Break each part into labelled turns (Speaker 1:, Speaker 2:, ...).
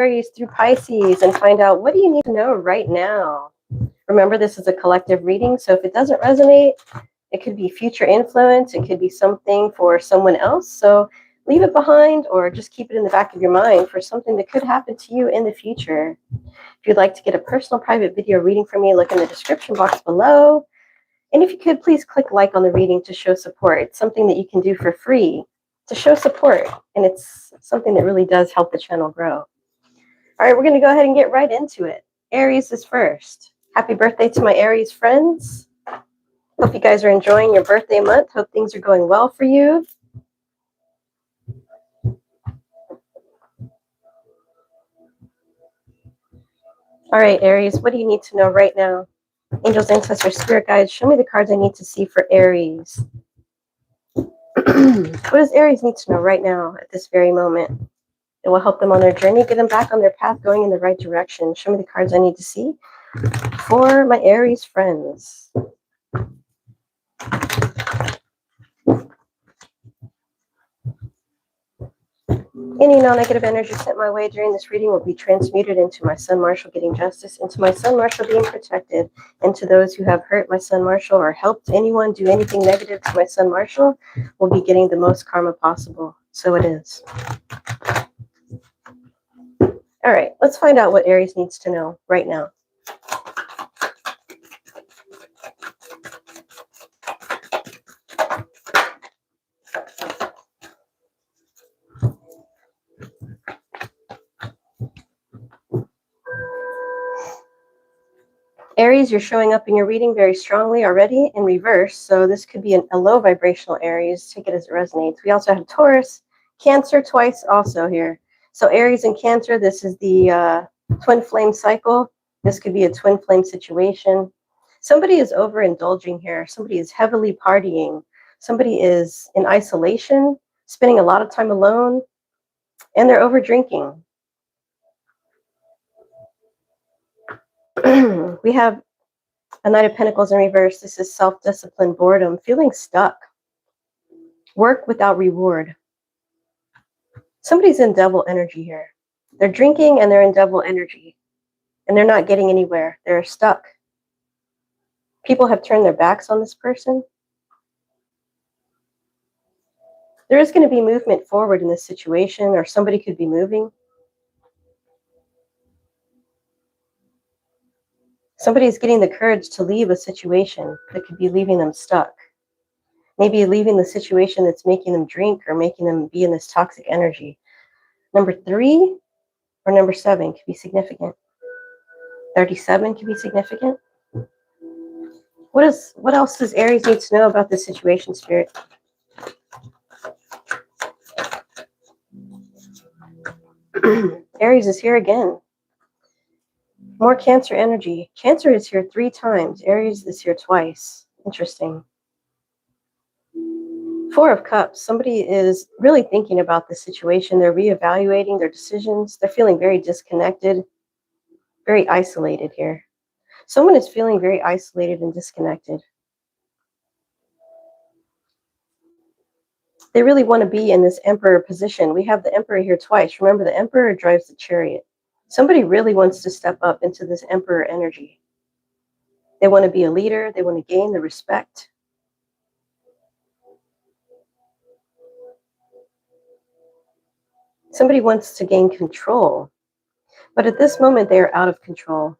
Speaker 1: Aries through Pisces and find out what do you need to know right now. Remember, this is a collective reading, so if it doesn't resonate, it could be future influence, it could be something for someone else. So leave it behind or just keep it in the back of your mind for something that could happen to you in the future. If you'd like to get a personal private video reading from me, look in the description box below. And if you could, please click like on the reading to show support. It's something that you can do for free to show support, and it's something that really does help the channel grow. All right, we're going to go ahead and get right into it. Aries is first. Happy birthday to my Aries friends. Hope you guys are enjoying your birthday month. Hope things are going well for you. All right, Aries, what do you need to know right now? Angels, ancestors, spirit guides, show me the cards I need to see for Aries. What does Aries need to know right now at this very moment? It will help them on their journey, get them back on their path, going in the right direction. Show me the cards I need to see for my Aries friends. Any non-negative energy sent my way during this reading will be transmuted into my son Marshall getting justice, into my son Marshall being protected, and to those who have hurt my son Marshall or helped anyone do anything negative to my son Marshall will be getting the most karma possible. So it is. All right, let's find out what Aries needs to know right now. Aries, you're showing up in your reading very strongly already in reverse, so this could be a low vibrational Aries. Take it as it resonates. We also have Taurus, Cancer twice also here. So Aries and Cancer, this is the twin flame cycle. This could be a twin flame situation. Somebody is overindulging here. Somebody is heavily partying. Somebody is in isolation, spending a lot of time alone, and they're over drinking. We have a Knight of Pentacles in reverse. This is self-discipline, boredom, feeling stuck. Work without reward. Somebody's in devil energy here. They're drinking and they're in devil energy. And they're not getting anywhere. They're stuck. People have turned their backs on this person. There is going to be movement forward in this situation, or somebody could be moving. Somebody's getting the courage to leave a situation that could be leaving them stuck. Maybe leaving the situation that's making them drink or making them be in this toxic energy. Number 3 or number 7 could be significant. 37 could be significant. What else does Aries need to know about this situation, Spirit? Aries is here again. More Cancer energy. Cancer is here 3 times. Aries is here twice. Interesting. 4 of Cups. Somebody is really thinking about the situation. They're reevaluating their decisions. They're feeling very disconnected, very isolated here. Someone is feeling very isolated and disconnected. They really want to be in this Emperor position. We have the Emperor here twice. Remember, the Emperor drives the chariot. Somebody really wants to step up into this Emperor energy. They want to be a leader. They want to gain the respect. Somebody wants to gain control. But at this moment, they are out of control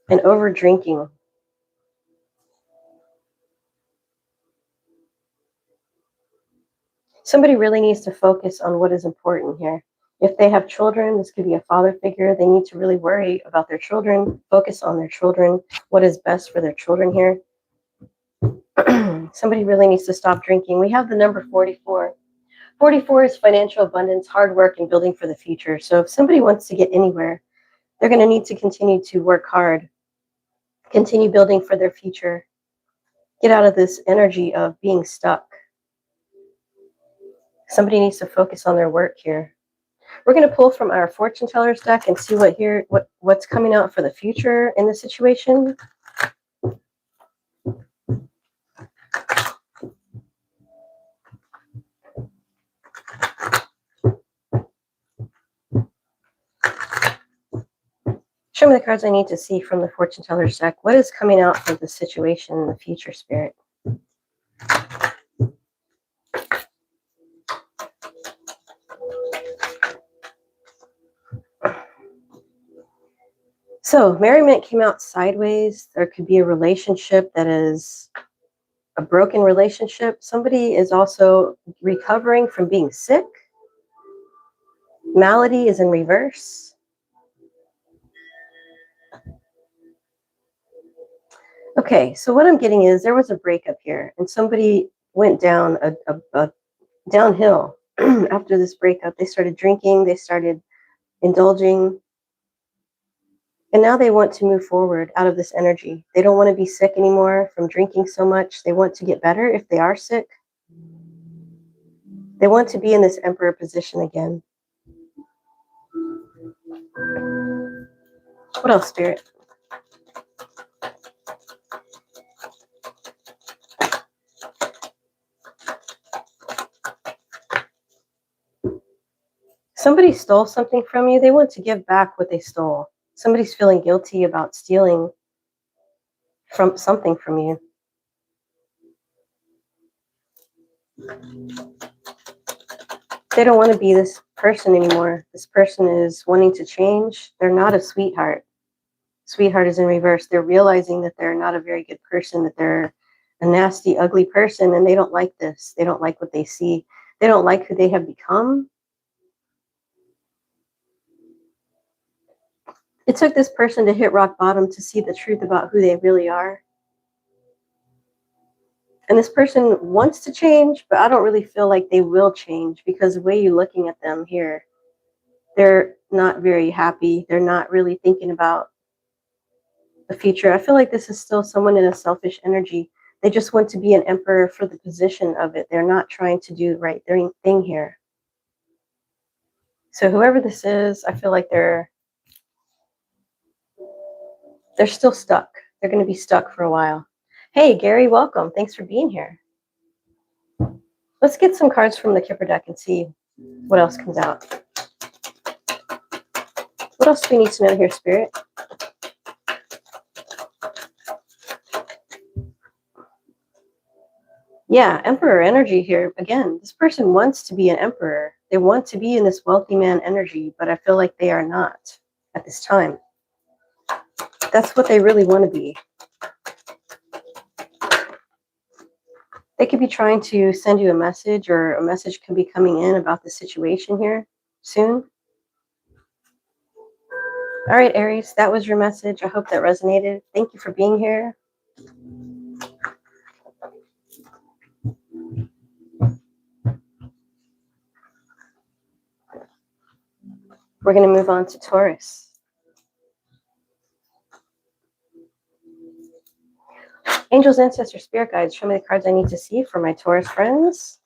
Speaker 1: and over drinking. Somebody really needs to focus on what is important here. If they have children, this could be a father figure. They need to really worry about their children, focus on their children, what is best for their children here. Somebody really needs to stop drinking. We have the number 44. 44 is financial abundance, hard work, and building for the future. So if somebody wants to get anywhere, they're going to need to continue to work hard, continue building for their future, get out of this energy of being stuck. Somebody needs to focus on their work here. We're going to pull from our fortune tellers deck and see what's coming out for the future in this situation. Show me the cards I need to see from the fortune teller's deck. What is coming out for the situation in the future, Spirit? So merriment came out sideways. There could be a relationship that is a broken relationship. Somebody is also recovering from being sick. Malady is in reverse. Okay, so what I'm getting is there was a breakup here, and somebody went down a downhill after this breakup. They started drinking, they started indulging, and now they want to move forward out of this energy. They don't want to be sick anymore from drinking so much. They want to get better if they are sick. They want to be in this emperor position again. What else, Spirit? Somebody stole something from you. They want to give back what they stole. Somebody's feeling guilty about stealing from something from you. They don't want to be this person anymore. This person is wanting to change. They're not a sweetheart. Sweetheart is in reverse. They're realizing that they're not a very good person, that they're a nasty, ugly person, and they don't like this. They don't like what they see. They don't like who they have become. It took this person to hit rock bottom to see the truth about who they really are. And this person wants to change, but I don't really feel like they will change because the way you're looking at them here, they're not very happy. They're not really thinking about the future. I feel like this is still someone in a selfish energy. They just want to be an emperor for the position of it. They're not trying to do the right thing here. So whoever this is, I feel like they're still stuck. They're going to be stuck for a while. Hey, Gary, welcome. Thanks for being here. Let's get some cards from the Kipper deck and see what else comes out. What else do we need to know here, Spirit? Yeah, Emperor energy here. Again, this person wants to be an emperor. They want to be in this wealthy man energy, but I feel like they are not at this time. That's what they really want to be. They could be trying to send you a message, or a message could be coming in about the situation here soon. All right, Aries, that was your message. I hope that resonated. Thank you for being here. We're going to move on to Taurus. Angels, ancestors, spirit guides, show me the cards I need to see for my Taurus friends.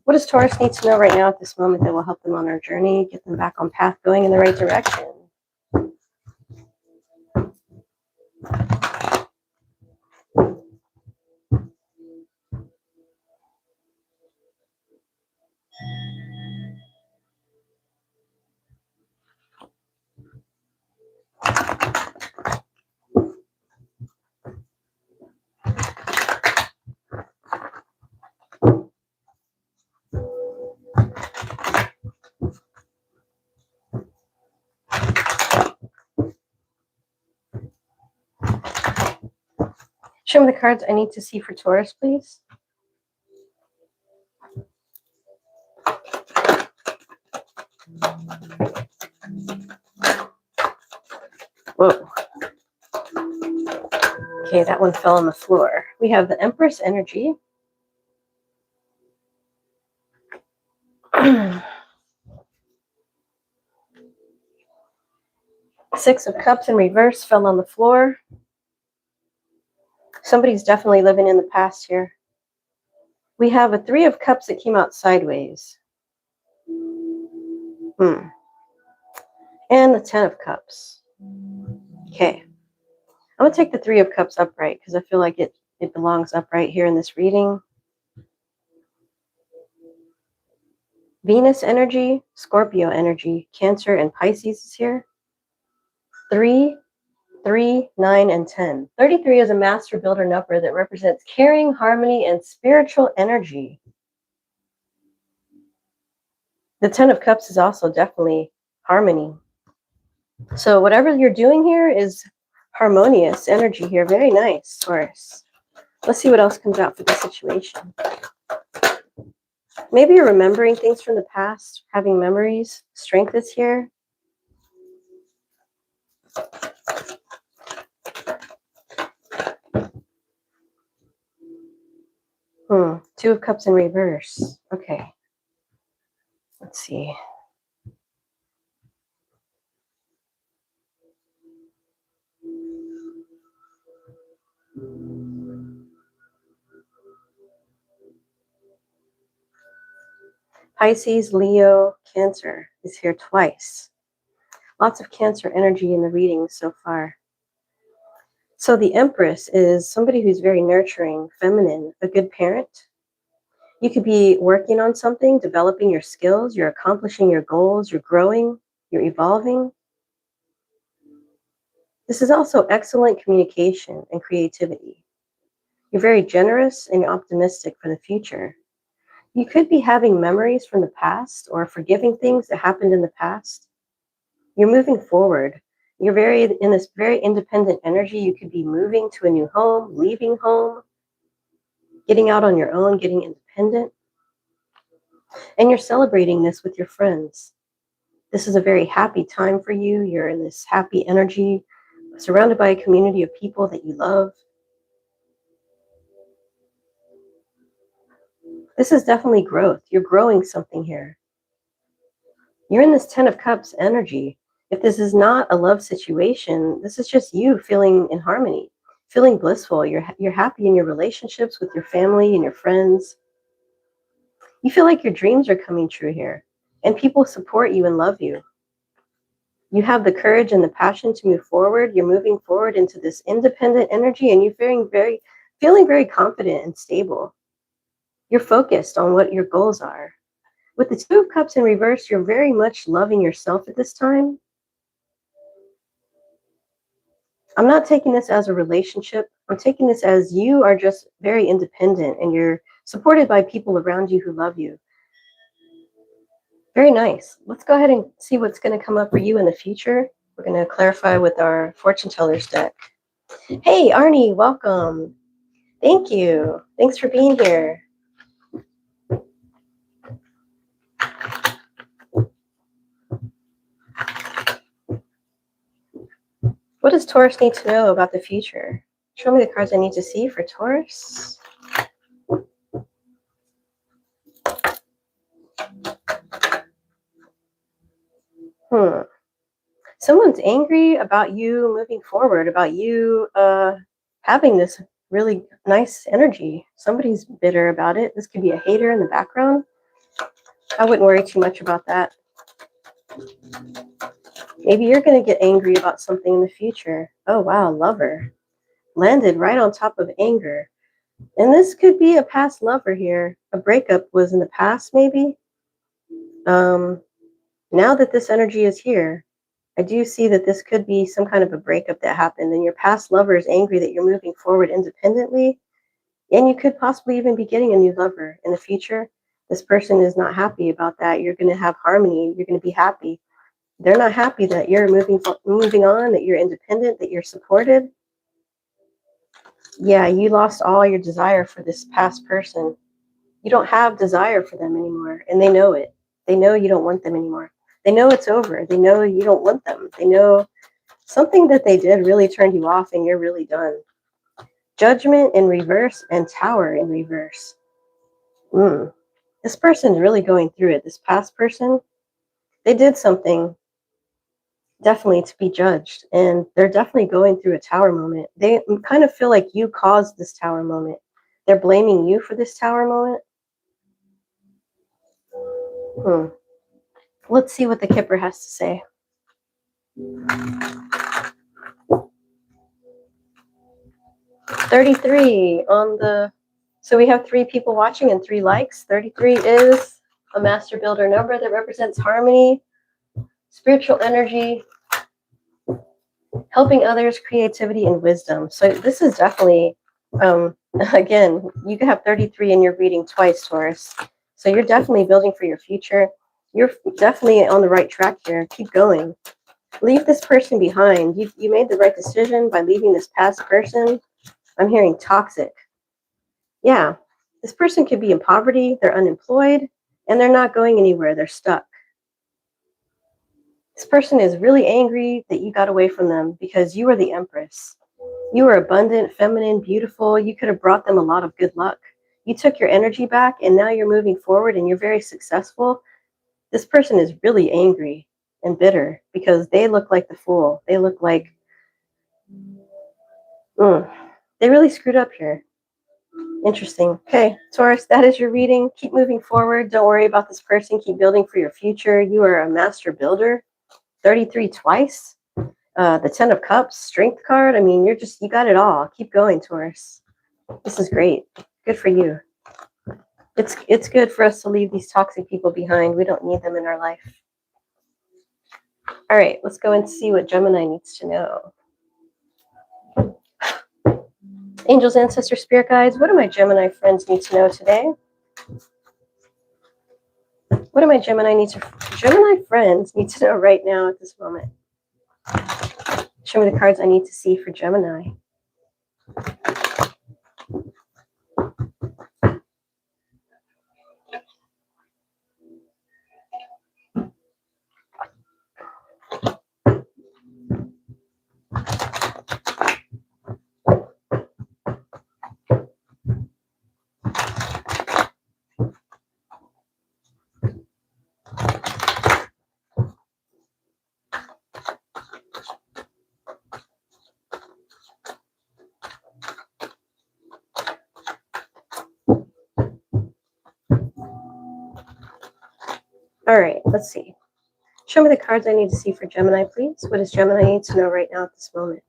Speaker 1: What does Taurus need to know right now at this moment that will help them on our journey, get them back on path, going in the right direction? Show me the cards I need to see for Taurus, please. Whoa. Okay, that one fell on the floor. We have the Empress energy. Six of Cups in reverse fell on the floor. Somebody's definitely living in the past here. We have a Three of Cups that came out sideways. And the Ten of Cups. Okay. I'm going to take the Three of Cups upright because I feel like it belongs upright here in this reading. Venus energy, Scorpio energy, Cancer and Pisces is here. 3, 3, 9, and 10. 33 is a master builder number that represents caring, harmony, and spiritual energy. The 10 of Cups is also definitely harmony. So whatever you're doing here is harmonious energy here. Very nice, Taurus. Let's see what else comes out for the situation. Maybe you're remembering things from the past, having memories. Strength is here. Two of Cups in reverse. Okay. Let's see. Pisces, Leo, Cancer is here twice. Lots of Cancer energy in the readings so far. So the Empress is somebody who's very nurturing, feminine, a good parent. You could be working on something, developing your skills, you're accomplishing your goals, you're growing, you're evolving. This is also excellent communication and creativity. You're very generous and you're optimistic for the future. You could be having memories from the past or forgiving things that happened in the past. You're moving forward. You're in this very independent energy. You could be moving to a new home, leaving home, getting out on your own, getting independent. And you're celebrating this with your friends. This is a very happy time for you. You're in this happy energy, surrounded by a community of people that you love. This is definitely growth. You're growing something here. You're in this 10 of Cups energy. If this is not a love situation, this is just you feeling in harmony, feeling blissful. You're happy in your relationships with your family and your friends. You feel like your dreams are coming true here, and people support you and love you. You have the courage and the passion to move forward. You're moving forward into this independent energy, and you're feeling very confident and stable. You're focused on what your goals are. With the 2 of Cups in reverse, you're very much loving yourself at this time. I'm not taking this as a relationship. I'm taking this as you are just very independent and you're supported by people around you who love you. Very nice. Let's go ahead and see what's going to come up for you in the future. We're going to clarify with our fortune tellers deck. Hey, Arnie, welcome. Thank you. Thanks for being here. What does Taurus need to know about the future? Show me the cards I need to see for Taurus. Someone's angry about you moving forward, about you having this really nice energy. Somebody's bitter about it. This could be a hater in the background. I wouldn't worry too much about that. Maybe you're going to get angry about something in the future. Oh, wow, Lover. Landed right on top of anger. And this could be a past lover here. A breakup was in the past, maybe. Now that this energy is here, I do see that this could be some kind of a breakup that happened, and your past lover is angry that you're moving forward independently, and you could possibly even be getting a new lover in the future. This person is not happy about that. You're going to have harmony. You're going to be happy. They're not happy that you're moving on, that you're independent, that you're supported. Yeah, you lost all your desire for this past person. You don't have desire for them anymore, and they know it. They know you don't want them anymore. They know it's over. They know you don't want them. They know something that they did really turned you off and you're really done. Judgment in reverse and Tower in reverse. This person's really going through it. This past person, they did something definitely to be judged, and they're definitely going through a Tower moment. They kind of feel like you caused this Tower moment. They're blaming you for this Tower moment. Let's see what the Kipper has to say. $33 on the... So we have 3 people watching and 3 likes. 33 is a master builder number that represents harmony, spiritual energy, helping others, creativity, and wisdom. So this is definitely, again, you can have 33 in your reading twice, Taurus. So you're definitely building for your future. You're definitely on the right track here. Keep going. Leave this person behind. You made the right decision by leaving this past person. I'm hearing toxic. Yeah, this person could be in poverty, they're unemployed, and they're not going anywhere. They're stuck. This person is really angry that you got away from them because you were the Empress. You were abundant, feminine, beautiful. You could have brought them a lot of good luck. You took your energy back, and now you're moving forward and you're very successful. This person is really angry and bitter because they look like the fool. They look like they really screwed up here. Interesting. Okay, Taurus, that is your reading. Keep moving forward. Don't worry about this person. Keep building for your future. You are a master builder. 33 twice. The 10 of Cups, Strength card. I mean, you got it all. Keep going, Taurus. This is great. Good for you. It's good for us to leave these toxic people behind. We don't need them in our life. All right, let's go and see what Gemini needs to know. Angels, ancestors, spirit guides, what do my Gemini friends need to know today? What do my Gemini friends need to know right now at this moment? Show me the cards I need to see for Gemini. All right, let's see. Show me the cards I need to see for Gemini, please. What does Gemini need to know right now at this moment?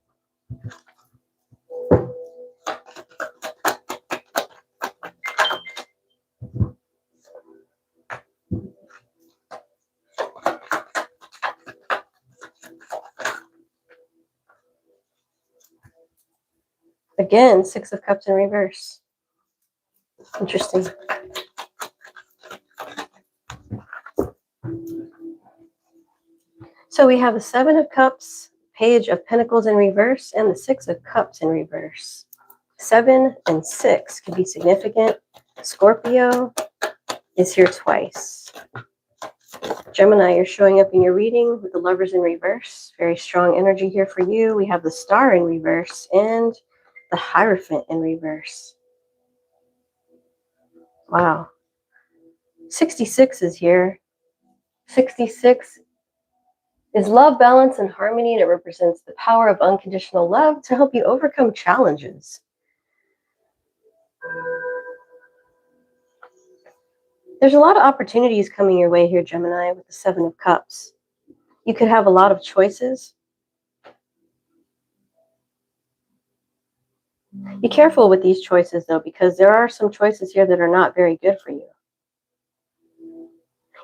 Speaker 1: Again, 6 of Cups in reverse. Interesting. So we have the 7 of Cups, Page of Pentacles in reverse, and the 6 of Cups in reverse. 7 and 6 could be significant. Scorpio is here twice. Gemini, you're showing up in your reading with the Lovers in reverse. Very strong energy here for you. We have the Star in reverse and the Hierophant in reverse. Wow. 66 is here. 66 is love, balance, and harmony, and it represents the power of unconditional love to help you overcome challenges. There's a lot of opportunities coming your way here, Gemini, with the 7 of Cups. You could have a lot of choices. Be careful with these choices, though, because there are some choices here that are not very good for you.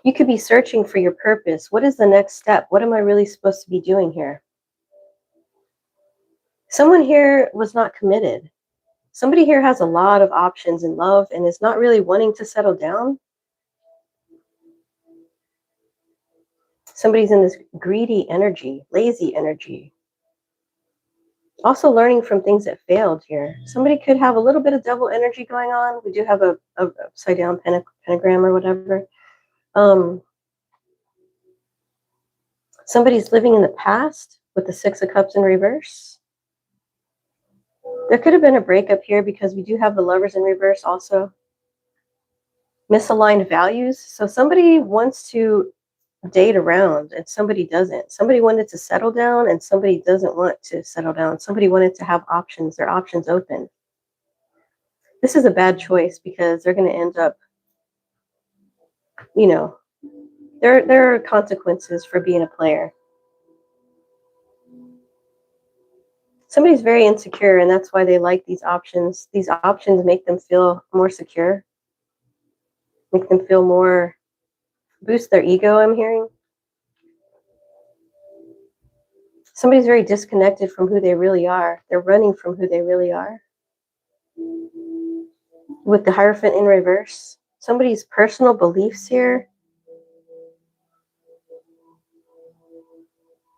Speaker 1: You could be searching for your purpose. What is the next step? What am I really supposed to be doing here? Someone here was not committed. Somebody here has a lot of options in love and is not really wanting to settle down. Somebody's in this greedy energy, lazy energy. Also learning from things that failed here. Somebody could have a little bit of double energy going on. We do have a upside down pentagram or whatever. Somebody's living in the past with the 6 of Cups in reverse. There could have been a breakup here because we do have the Lovers in reverse also. Misaligned values. So somebody wants to date around and somebody doesn't. Somebody wanted to settle down and somebody doesn't want to settle down. Somebody wanted to have options, their options open. This is a bad choice because they're going to end up, you know, there are consequences for being a player. Somebody's very insecure and that's why they like these options. These options make them feel more secure, make them feel more boost their ego, I'm hearing. Somebody's very disconnected from who they really are. They're running from who they really are. With the Hierophant in reverse, somebody's personal beliefs here.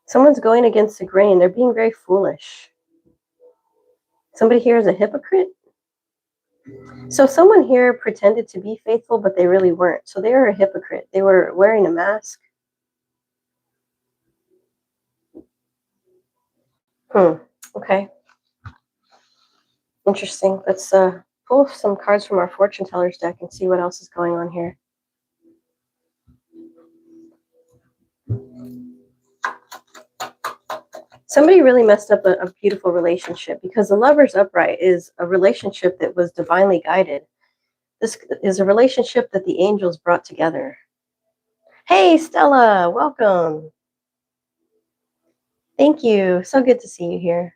Speaker 1: Someone's going against the grain. They're being very foolish. Somebody here is a hypocrite. So someone here pretended to be faithful, but they really weren't. So they were a hypocrite. They were wearing a mask. Okay. Interesting. Let's pull some cards from our fortune teller's deck and see what else is going on here. Somebody really messed up a beautiful relationship, because the Lover's upright is a relationship that was divinely guided. This is a relationship that the angels brought together. Hey, Stella, welcome. Thank you. So good to see you here.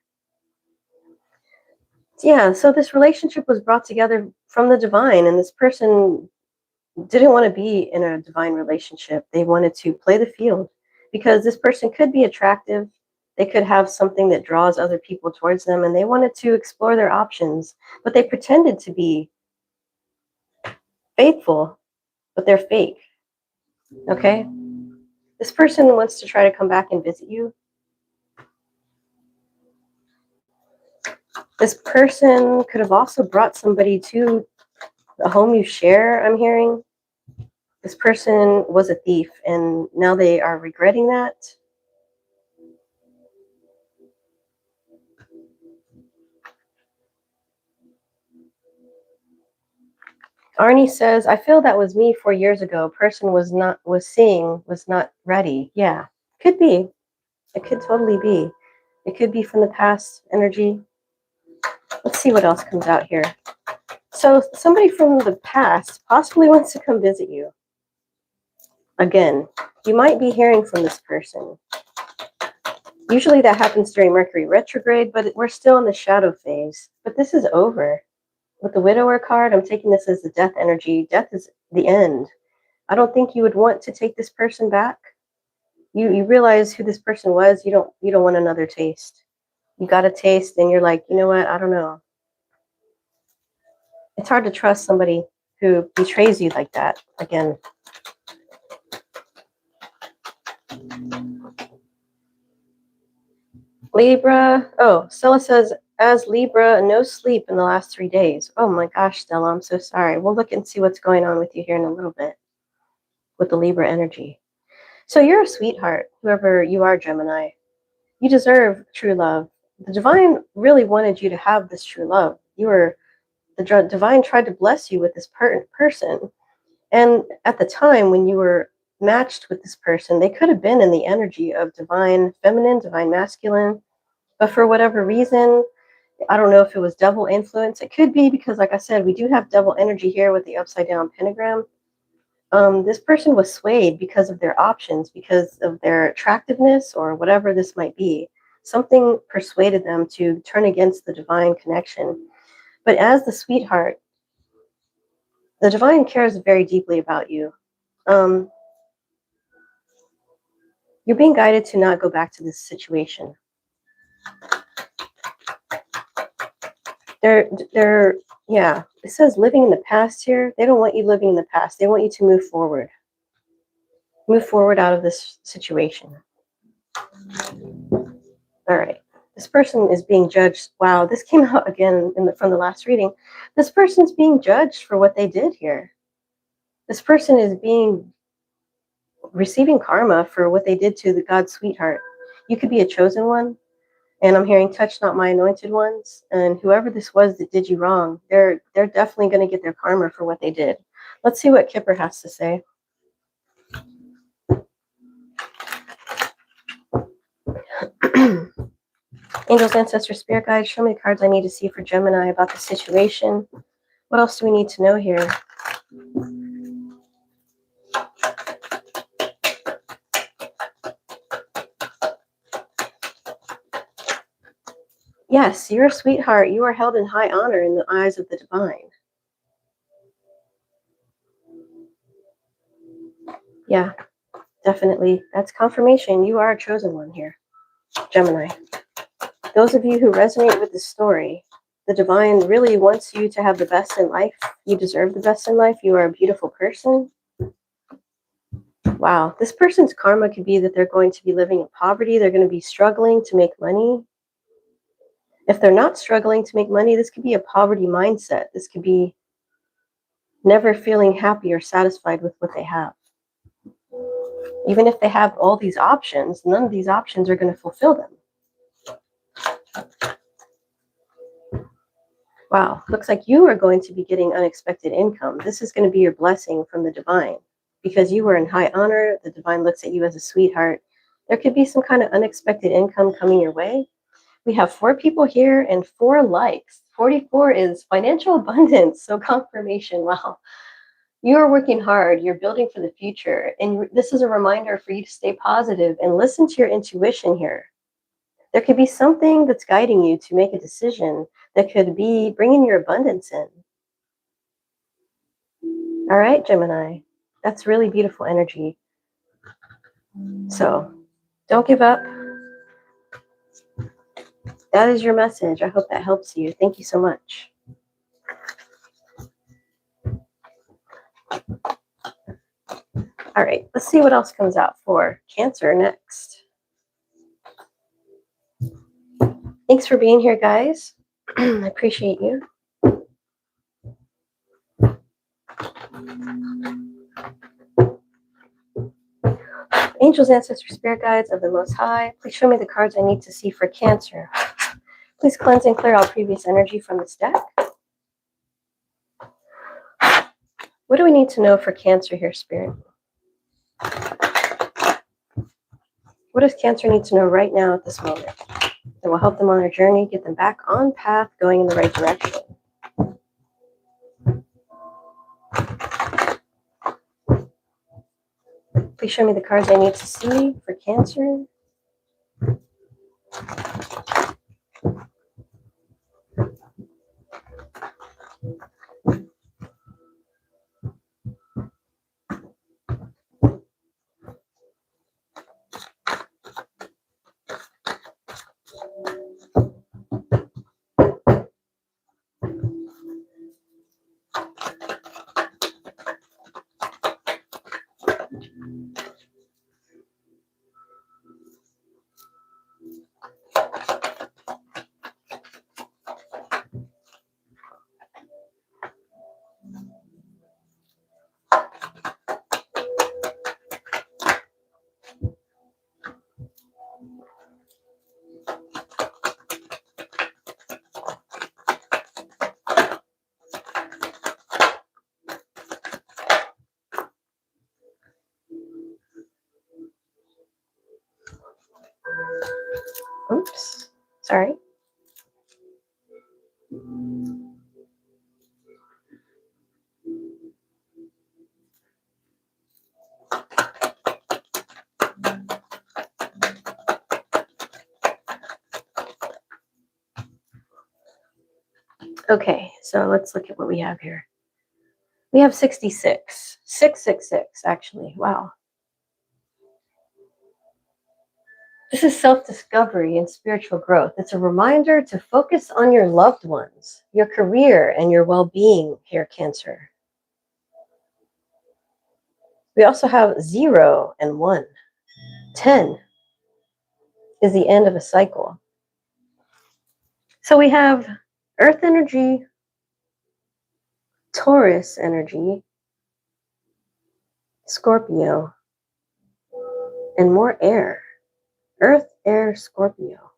Speaker 1: Yeah, so this relationship was brought together from the divine, and this person didn't want to be in a divine relationship. They wanted to play the field, because this person could be attractive. They could have something that draws other people towards them, and they wanted to explore their options, but they pretended to be faithful, but they're fake. Okay? This person wants to try to come back and visit you. This person could have also brought somebody to the home you share, I'm hearing. This person was a thief, and now they are regretting that. Arnie says, I feel that was me 4 years ago. A person was not ready. Yeah, could be. It could totally be. It could be from the past energy. Let's see what else comes out here. So somebody from the past possibly wants to come visit you. Again, you might be hearing from this person. Usually that happens during Mercury retrograde, but we're still in the shadow phase. But this is over. With the Widower card, I'm taking this as the death energy. Death is the end. I don't think you would want to take this person back. You realize who this person was. You don't want another taste. You got a taste and you're like, you know what? I don't know. It's hard to trust somebody who betrays you like that again. Libra. Oh, Stella says, as Libra, no sleep in the last 3 days. Oh my gosh, Stella, I'm so sorry. We'll look and see what's going on with you here in a little bit with the Libra energy. So you're a sweetheart, whoever you are, Gemini. You deserve true love. The divine really wanted you to have this true love. The divine tried to bless you with this person. And at the time when you were matched with this person, they could have been in the energy of divine feminine, divine masculine. But for whatever reason, I don't know if it was double influence. It could be because, like I said, we do have double energy here with the upside down pentagram. This person was swayed because of their options, because of their attractiveness, or whatever this might be. Something persuaded them to turn against the divine connection. But as the sweetheart, the divine cares very deeply about you. You're being guided to not go back to this situation. Yeah, it says living in the past here. They don't want you living in the past. They want you to move forward. Move forward out of this situation. All right. This person is being judged. Wow, this came out again from the last reading. This person's being judged for what they did here. This person is receiving karma for what they did to the God's sweetheart. You could be a chosen one. And I'm hearing, touch not my anointed ones. And whoever this was that did you wrong, they're definitely going to get their karma for what they did. Let's see what Kipper has to say. Angels, ancestors, spirit guides, show me the cards I need to see for Gemini about the situation. What else do we need to know here? Yes, you're a sweetheart. You are held in high honor in the eyes of the divine. Yeah, Definitely. That's confirmation. You are a chosen one here, Gemini. Those of you who resonate with the story, the divine really wants you to have the best in life. You deserve the best in life. You are a beautiful person. Wow. This person's karma could be that they're going to be living in poverty. They're going to be struggling to make money. If they're not struggling to make money, this could be a poverty mindset. This could be never feeling happy or satisfied with what they have. Even if they have all these options, none of these options are going to fulfill them. Wow, looks like you are going to be getting unexpected income. This is going to be your blessing from the divine. Because you were in high honor, the divine looks at you as a sweetheart. There could be some kind of unexpected income coming your way. We have 4 people here and 4 likes. 44 is financial abundance, so confirmation. Wow. You are working hard. You're building for the future. And this is a reminder for you to stay positive and listen to your intuition here. There could be something that's guiding you to make a decision that could be bringing your abundance in. All right, Gemini. That's really beautiful energy. So don't give up. That is your message. I hope that helps you. Thank you so much. All right, let's see what else comes out for Cancer next. Thanks for being here, guys. I appreciate you. Angels, ancestors, spirit guides of the Most High, please show me the cards I need to see for Cancer. Please cleanse and clear all previous energy from this deck. What do we need to know for Cancer here, Spirit? What does Cancer need to know right now at this moment that will help them on their journey, get them back on path, going in the right direction? Please show me the cards I need to see for Cancer. Oops, sorry. Okay, so let's look at what we have here. We have 66. 666, actually. Wow. This is self-discovery and spiritual growth. It's a reminder to focus on your loved ones, your career, and your well-being here, Cancer. We also have 0 and 1. 10 is the end of a cycle. So we have Earth energy, Taurus energy, Scorpio, and more air. Earth, air, Scorpio.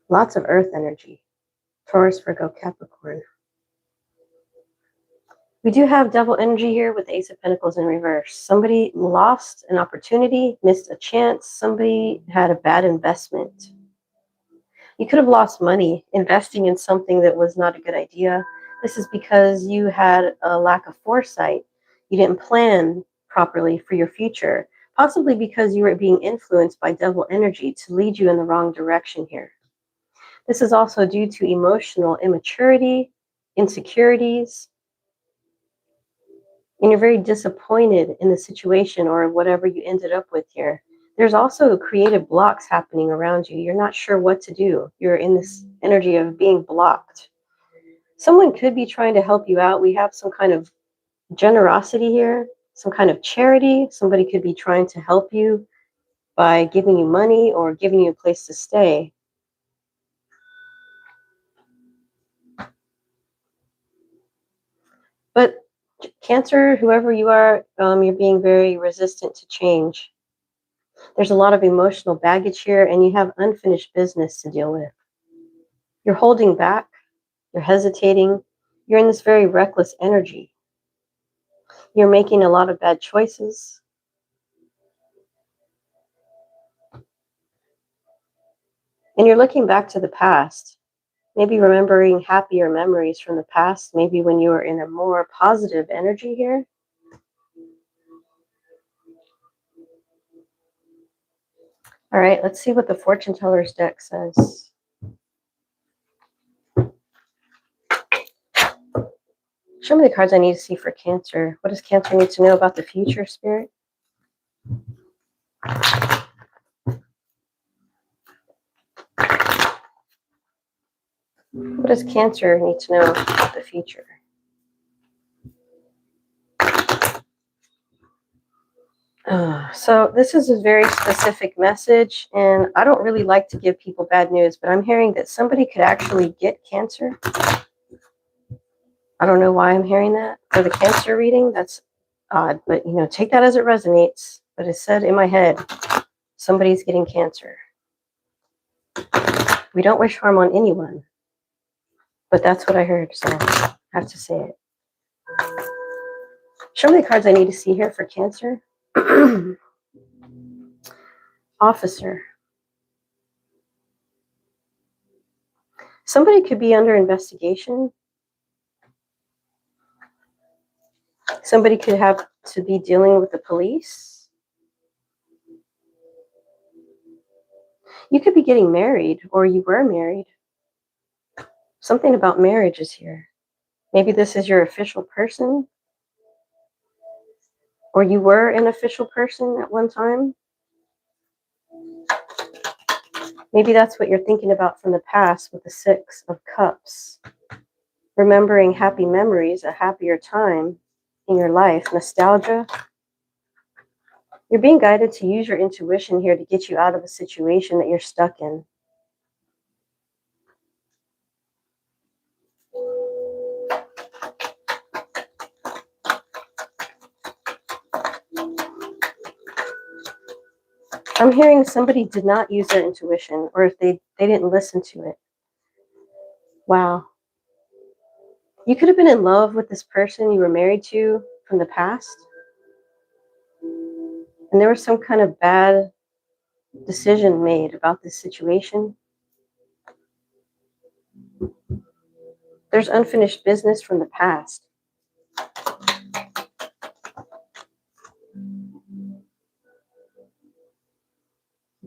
Speaker 1: Lots of earth energy. Taurus, Virgo, Capricorn. We do have double energy here with the Ace of Pentacles in reverse. Somebody lost an opportunity, missed a chance. Somebody had a bad investment. You could have lost money investing in something that was not a good idea. This is because you had a lack of foresight. You didn't plan properly for your future, possibly because you were being influenced by devil energy to lead you in the wrong direction here. This is also due to emotional immaturity, insecurities. And you're very disappointed in the situation or whatever you ended up with here. There's also creative blocks happening around you. You're not sure what to do. You're in this energy of being blocked. Someone could be trying to help you out. We have some kind of generosity here, some kind of charity. Somebody could be trying to help you by giving you money or giving you a place to stay. But Cancer, whoever you are, you're being very resistant to change. There's a lot of emotional baggage here, and you have unfinished business to deal with. You're holding back, you're hesitating, you're in this very reckless energy. You're making a lot of bad choices. And you're looking back to the past, maybe remembering happier memories from the past, maybe when you were in a more positive energy here. All right, let's see what the Fortune Teller's deck says. Show me the cards I need to see for Cancer. What does Cancer need to know about the future, Spirit? What does Cancer need to know about the future? So this is a very specific message, and I don't really like to give people bad news, but I'm hearing that somebody could actually get Cancer. I don't know why I'm hearing that for the Cancer reading. That's odd, but take that as it resonates. But it said in my head, somebody's getting Cancer. We don't wish harm on anyone, but that's what I heard, so I have to say it. Show me the cards I need to see here for Cancer. Officer. Somebody could be under investigation. Somebody could have to be dealing with the police. You could be getting married, or you were married. Something about marriage is here. Maybe this is your official person, or you were an official person at one time. Maybe that's what you're thinking about from the past with the Six of Cups. Remembering happy memories, a happier time in your life, nostalgia. You're being guided to use your intuition here to get you out of a situation that you're stuck in. I'm hearing somebody did not use their intuition, or if they didn't listen to it. Wow. You could have been in love with this person you were married to from the past, and there was some kind of bad decision made about this situation. There's unfinished business from the past.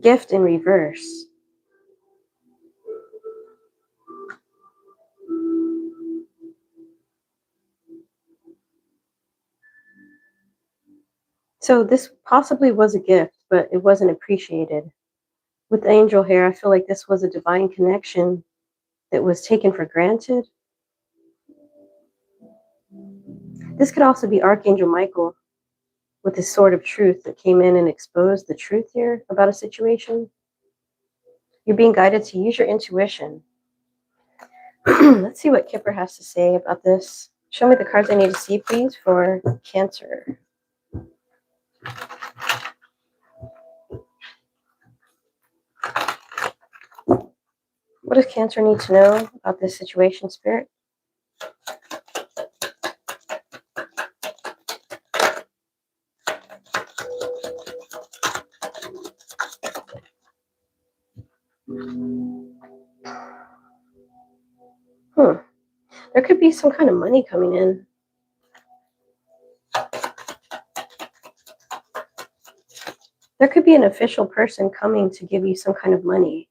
Speaker 1: Gift in reverse. So this possibly was a gift, but it wasn't appreciated. With angel hair, I feel like this was a divine connection that was taken for granted. This could also be Archangel Michael with his sword of truth that came in and exposed the truth here about a situation. You're being guided to use your intuition. Let's see what Kipper has to say about this. Show me the cards I need to see, please, for Cancer. What does Cancer need to know about this situation, Spirit? There could be some kind of money coming in. There could be an official person coming to give you some kind of money.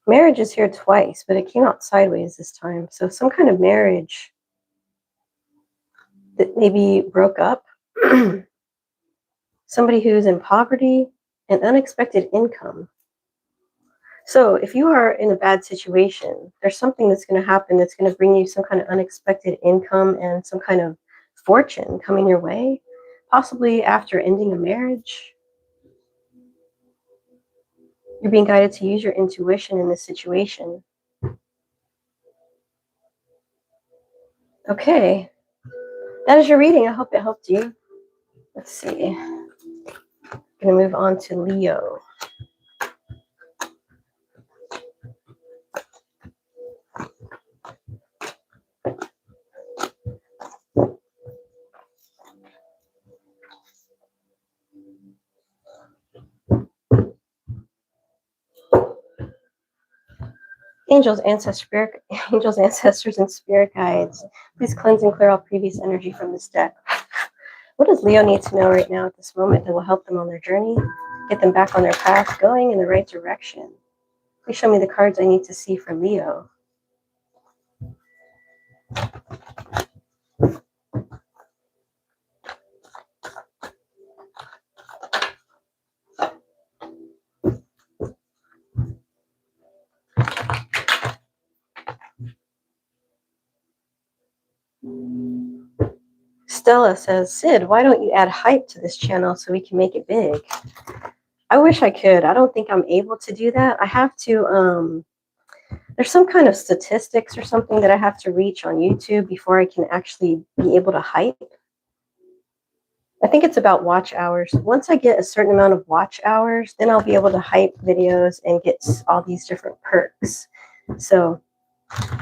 Speaker 1: Marriage is here twice, but it came out sideways this time. So some kind of marriage that maybe broke up. Somebody who's in poverty and unexpected income. So if you are in a bad situation, there's something that's going to happen that's going to bring you some kind of unexpected income and some kind of fortune coming your way, possibly after ending a marriage. You're being guided to use your intuition in this situation. Okay, that is your reading. I hope it helped you. Let's see. I'm going to move on to Leo. Angels, ancestors, and spirit guides, please cleanse and clear all previous energy from this deck. What does Leo need to know right now at this moment that will help them on their journey, get them back on their path, going in the right direction? Please show me the cards I need to see for Leo. Stella says, Sid, why don't you add hype to this channel so we can make it big? I wish I could. I don't think I'm able to do that. I have to, there's some kind of statistics or something that I have to reach on YouTube before I can actually be able to hype. I think it's about watch hours. Once I get a certain amount of watch hours, then I'll be able to hype videos and get all these different perks. So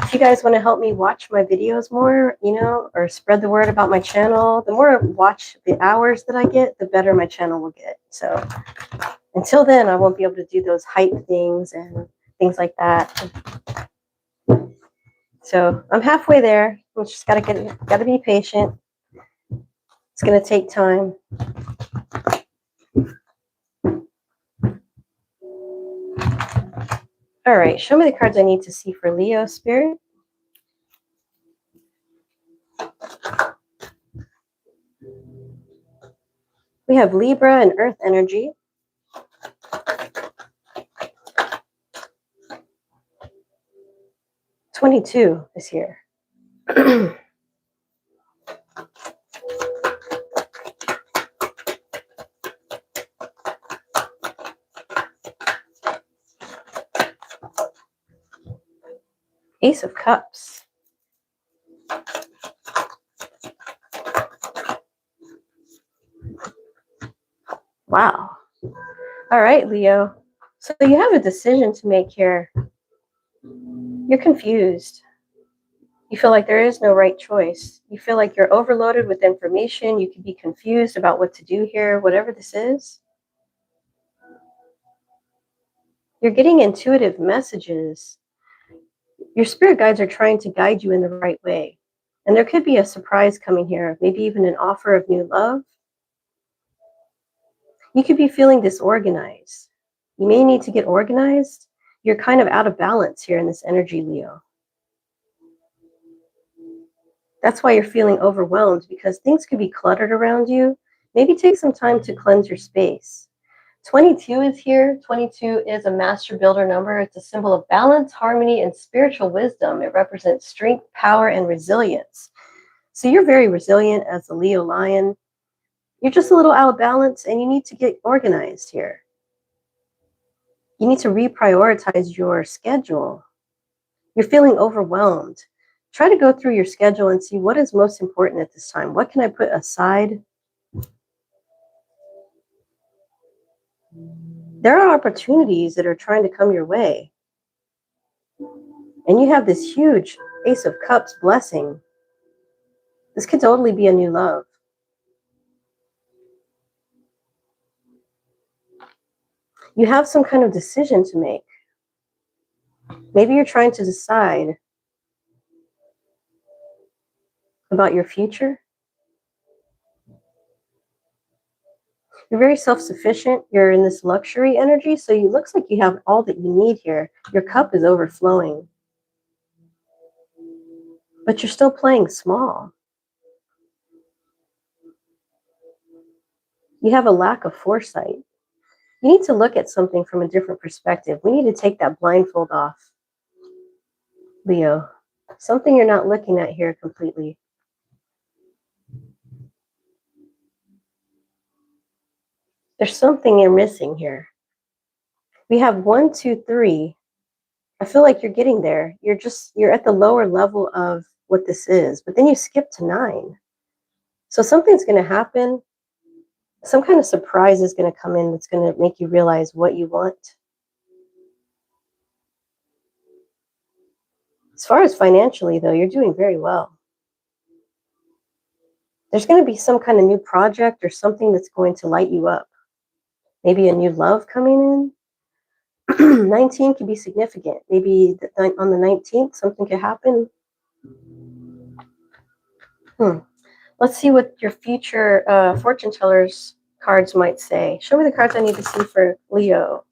Speaker 1: if you guys want to help me watch my videos more, or spread the word about my channel, the more watch the hours that I get, the better my channel will get. So until then, I won't be able to do those hype things and things like that. So I'm halfway there. We just gotta be patient. It's gonna take time. All right, show me the cards I need to see for Leo, Spirit. We have Libra and Earth energy. '22 is here. Ace of Cups. Wow. All right, Leo. So you have a decision to make here. You're confused. You feel like there is no right choice. You feel like you're overloaded with information. You could be confused about what to do here, whatever this is. You're getting intuitive messages. Your spirit guides are trying to guide you in the right way. And there could be a surprise coming here, maybe even an offer of new love. You could be feeling disorganized. You may need to get organized. You're kind of out of balance here in this energy, Leo. That's why you're feeling overwhelmed, because things could be cluttered around you. Maybe take some time to cleanse your space. 22 is here. 22 is a master builder number. It's a symbol of balance, harmony, and spiritual wisdom. It represents strength, power, and resilience. So you're very resilient as a Leo lion. You're just a little out of balance, and you need to get organized here. You need to reprioritize your schedule. You're feeling overwhelmed. Try to go through your schedule and see what is most important at this time. What can I put aside? There are opportunities that are trying to come your way. And you have this huge Ace of Cups blessing. This could totally be a new love. You have some kind of decision to make. Maybe you're trying to decide about your future. You're very self-sufficient. You're in this luxury energy, so it looks like you have all that you need here. Your cup is overflowing. But you're still playing small. You have a lack of foresight. You need to look at something from a different perspective. We need to take that blindfold off, Leo. Something you're not looking at here completely. There's something you're missing here. We have 1, 2, 3. I feel like you're getting there. You're at the lower level of what this is, but then you skip to 9. So something's going to happen. Some kind of surprise is going to come in that's going to make you realize what you want. As far as financially, though, you're doing very well. There's going to be some kind of new project or something that's going to light you up. Maybe a new love coming in. 19 could be significant. Maybe on the 19th, something could happen. Let's see what your future fortune tellers cards might say. Show me the cards I need to see for Leo.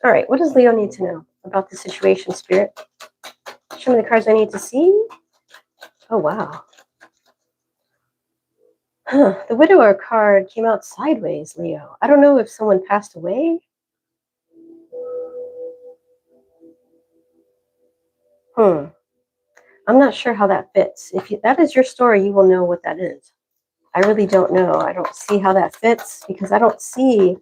Speaker 1: All right, what does Leo need to know about the situation, Spirit? Show me the cards I need to see. Oh, wow. The Widower card came out sideways, Leo. I don't know if someone passed away. I'm not sure how that fits. If that is your story, you will know what that is. I really don't know. I don't see how that fits because I don't see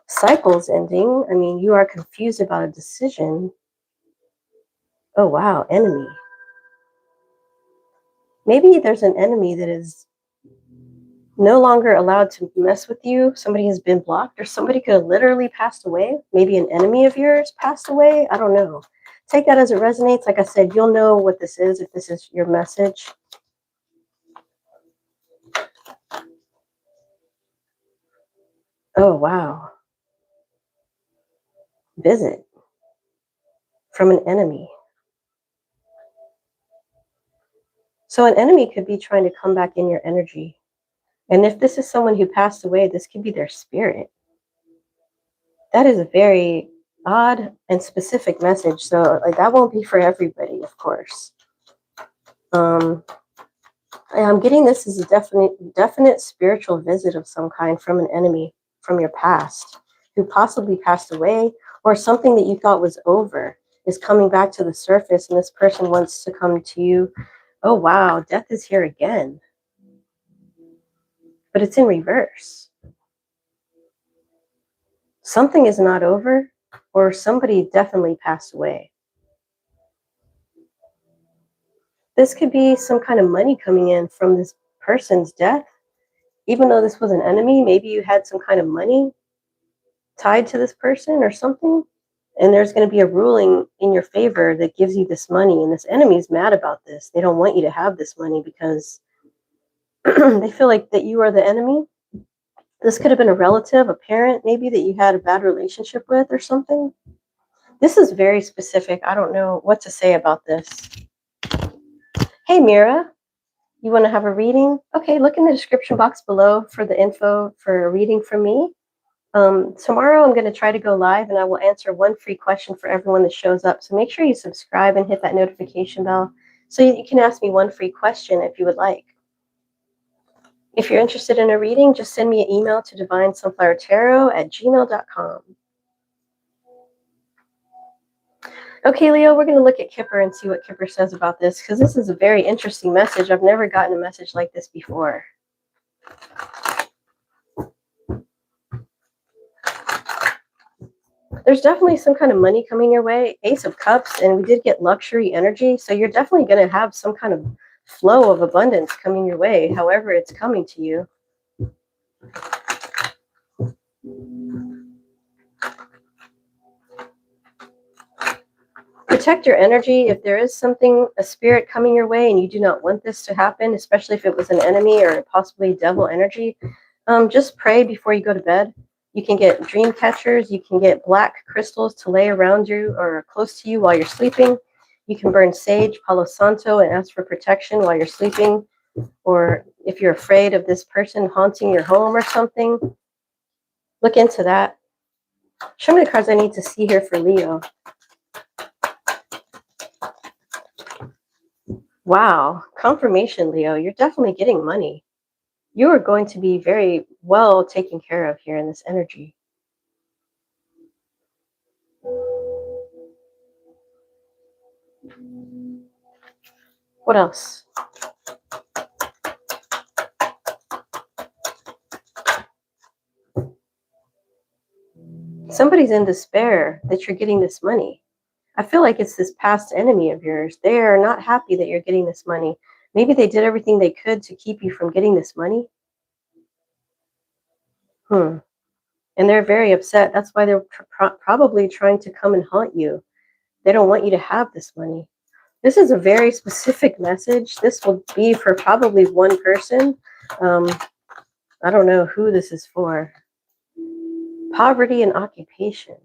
Speaker 1: cycles ending. I mean, you are confused about a decision. Oh, wow. Enemy. Maybe there's an enemy that is no longer allowed to mess with you. Somebody has been blocked, or somebody could have literally passed away. Maybe an enemy of yours passed away. I don't know. Take that as it resonates. Like I said, you'll know what this is if this is your message. Oh, wow. Visit from an enemy. So an enemy could be trying to come back in your energy. And if this is someone who passed away, this could be their spirit. That is a very odd and specific message. So like that won't be for everybody, of course. I'm getting this as a definite spiritual visit of some kind from an enemy from your past who possibly passed away, or something that you thought was over is coming back to the surface, and this person wants to come to you. Oh, wow, death is here again. But it's in reverse. Something is not over, or somebody definitely passed away. This could be some kind of money coming in from this person's death. Even though this was an enemy, maybe you had some kind of money tied to this person or something, and there's going to be a ruling in your favor that gives you this money, and this enemy is mad about this. They don't want you to have this money because they feel like that you are the enemy. This could have been a relative, a parent, maybe that you had a bad relationship with or something. This is very specific. I don't know what to say about this. Hey, Mira, you want to have a reading? Okay, look in the description box below for the info for a reading from me. Tomorrow I'm going to try to go live, and I will answer one free question for everyone that shows up. So make sure you subscribe and hit that notification bell so you can ask me one free question if you would like. If you're interested in a reading, just send me an email to divinesunflowertarot@gmail.com. Okay, Leo, we're going to look at Kipper and see what Kipper says about this, because this is a very interesting message. I've never gotten a message like this before. There's definitely some kind of money coming your way. Ace of Cups, and we did get luxury energy. So you're definitely going to have some kind of flow of abundance coming your way, however it's coming to you. Protect your energy. If there is something, a spirit coming your way and you do not want this to happen, especially if it was an enemy or possibly devil energy, just pray before you go to bed. You can get dream catchers. You can get black crystals to lay around you or close to you while you're sleeping. You can burn sage, Palo Santo, and ask for protection while you're sleeping. Or if you're afraid of this person haunting your home or something, look into that. Show me the cards I need to see here for Leo. Wow, confirmation, Leo. You're definitely getting money. You are going to be very well taken care of here in this energy. What else? Somebody's in despair that you're getting this money. I feel like it's this past enemy of yours. They are not happy that you're getting this money. Maybe they did everything they could to keep you from getting this money. And they're very upset. That's why they're probably trying to come and haunt you. They don't want you to have this money. This is a very specific message. This will be for probably one person. I don't know who this is for. Poverty and occupation.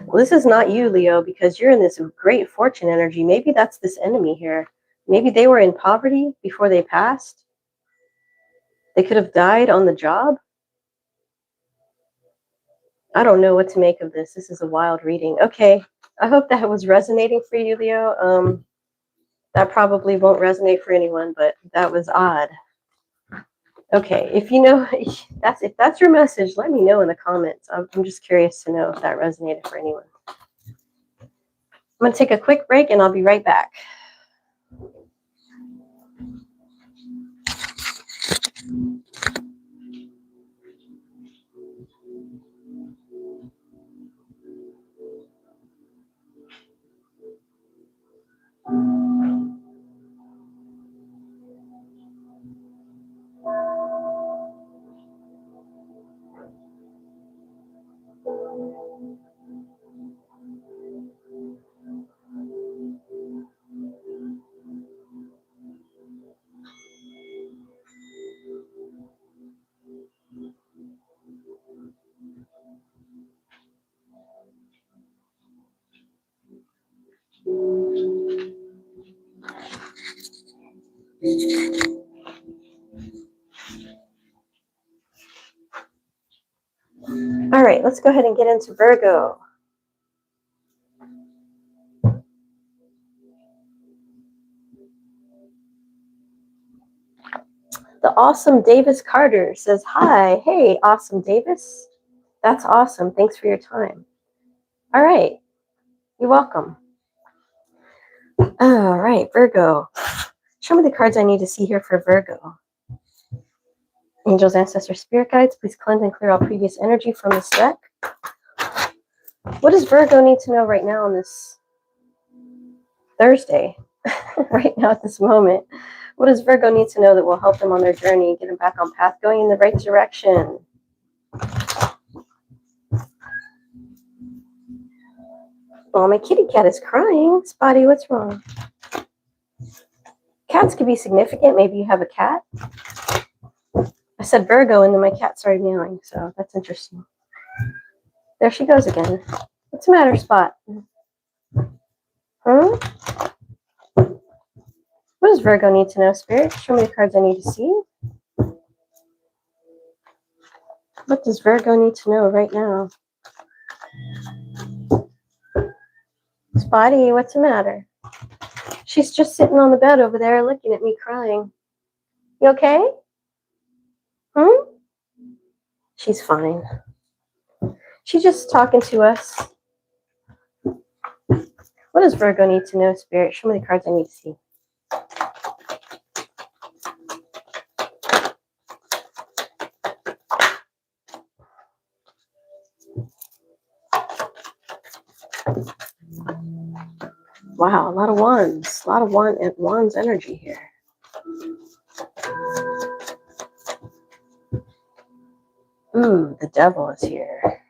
Speaker 1: Well, this is not you, Leo, because you're in this great fortune energy. Maybe that's this enemy here. Maybe they were in poverty before they passed. They could have died on the job. I don't know what to make of this. This is a wild reading. Okay, I hope that was resonating for you, Leo. That probably won't resonate for anyone, but that was odd. Okay, if you know, if that's your message, let me know in the comments. I'm just curious to know if that resonated for anyone. I'm going to take a quick break and I'll be right back. All right, let's go ahead and get into Virgo. The awesome Davis Carter says, hi, hey, awesome Davis. That's awesome. Thanks for your time. All right, you're welcome. All right, Virgo. Show me the cards I need to see here for Virgo. Angels, ancestors, spirit guides, please cleanse and clear all previous energy from this deck. What does Virgo need to know right now on this Thursday? Right now at this moment. What does Virgo need to know that will help them on their journey, get them back on path, going in the right direction? Oh, my kitty cat is crying. Spotty, what's wrong? Cats can be significant. Maybe you have a cat. I said Virgo and then my cat started meowing, so that's interesting. There she goes again. What's the matter, Spot? Huh? What does Virgo need to know, Spirit? Show me the cards I need to see. What does Virgo need to know right now? Spotty, what's the matter? She's just sitting on the bed over there looking at me crying. You okay? She's fine. She's just talking to us. What does Virgo need to know, Spirit? Show me the cards I need to see. Wow, a lot of wands. A lot of wands energy here. Ooh, the devil is here.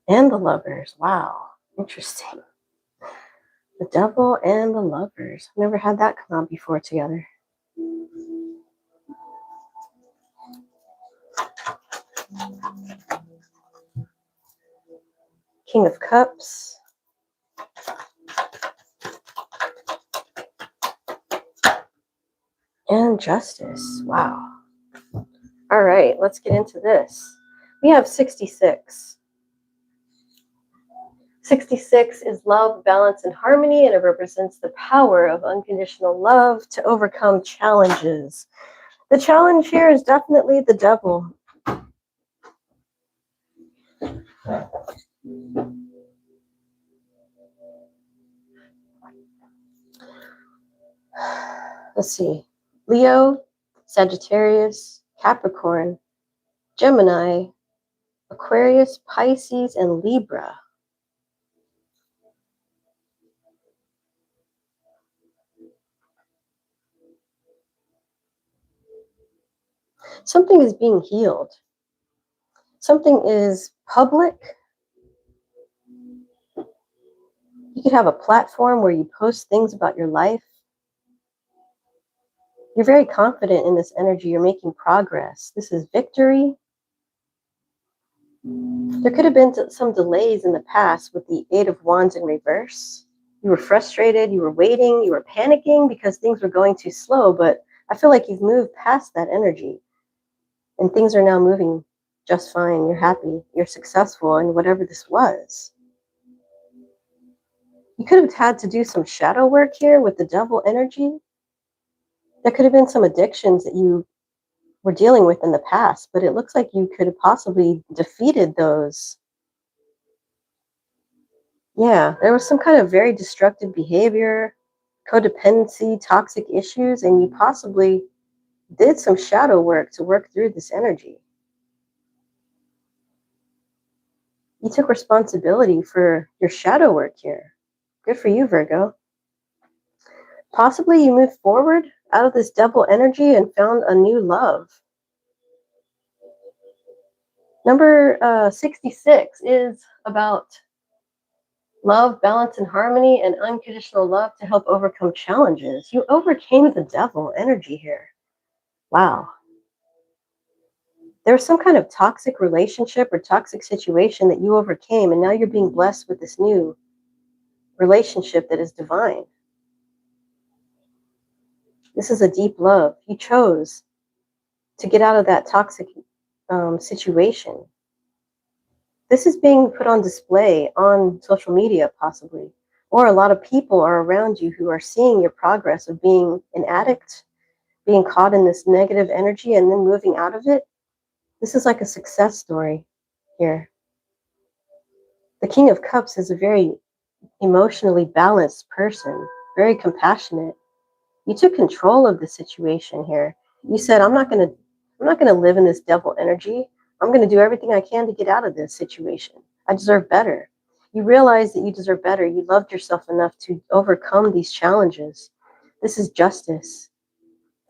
Speaker 1: And the lovers. Wow, interesting. The devil and the lovers. I've never had that come out before together. King of Cups. And Justice. Wow. All right, let's get into this. We have 66. 66 is love, balance, and harmony, and it represents the power of unconditional love to overcome challenges. The challenge here is definitely the devil. Let's see. Leo, Sagittarius, Capricorn, Gemini, Aquarius, Pisces, and Libra. Something is being healed. Something is public. You could have a platform where you post things about your life. You're very confident in this energy. You're making progress. This is victory. There could have been some delays in the past with the Eight of Wands in reverse. You were frustrated. You were waiting. You were panicking because things were going too slow. But I feel like you've moved past that energy. And things are now moving just fine. You're happy. You're successful in whatever this was. You could have had to do some shadow work here with the devil energy. There could have been some addictions that you were dealing with in the past, but it looks like you could have possibly defeated those. Yeah, there was some kind of very destructive behavior, codependency, toxic issues, and you possibly did some shadow work to work through this energy. You took responsibility for your shadow work here. Good for you, Virgo. Possibly you moved forward out of this devil energy and found a new love. Number 66 is about love, balance, and harmony, and unconditional love to help overcome challenges. You overcame the devil energy here. Wow. There was some kind of toxic relationship or toxic situation that you overcame, and now you're being blessed with this new relationship that is divine. This is a deep love. You chose to get out of that toxic situation. This is being put on display on social media, possibly, or a lot of people are around you who are seeing your progress of being an addict, being caught in this negative energy, and then moving out of it. This is like a success story here. The King of Cups is a very emotionally balanced person, very compassionate. You took control of the situation here. You said, I'm not going to live in this devil energy. I'm going to do everything I can to get out of this situation. I deserve better. You realize that you deserve better. You loved yourself enough to overcome these challenges. This is justice,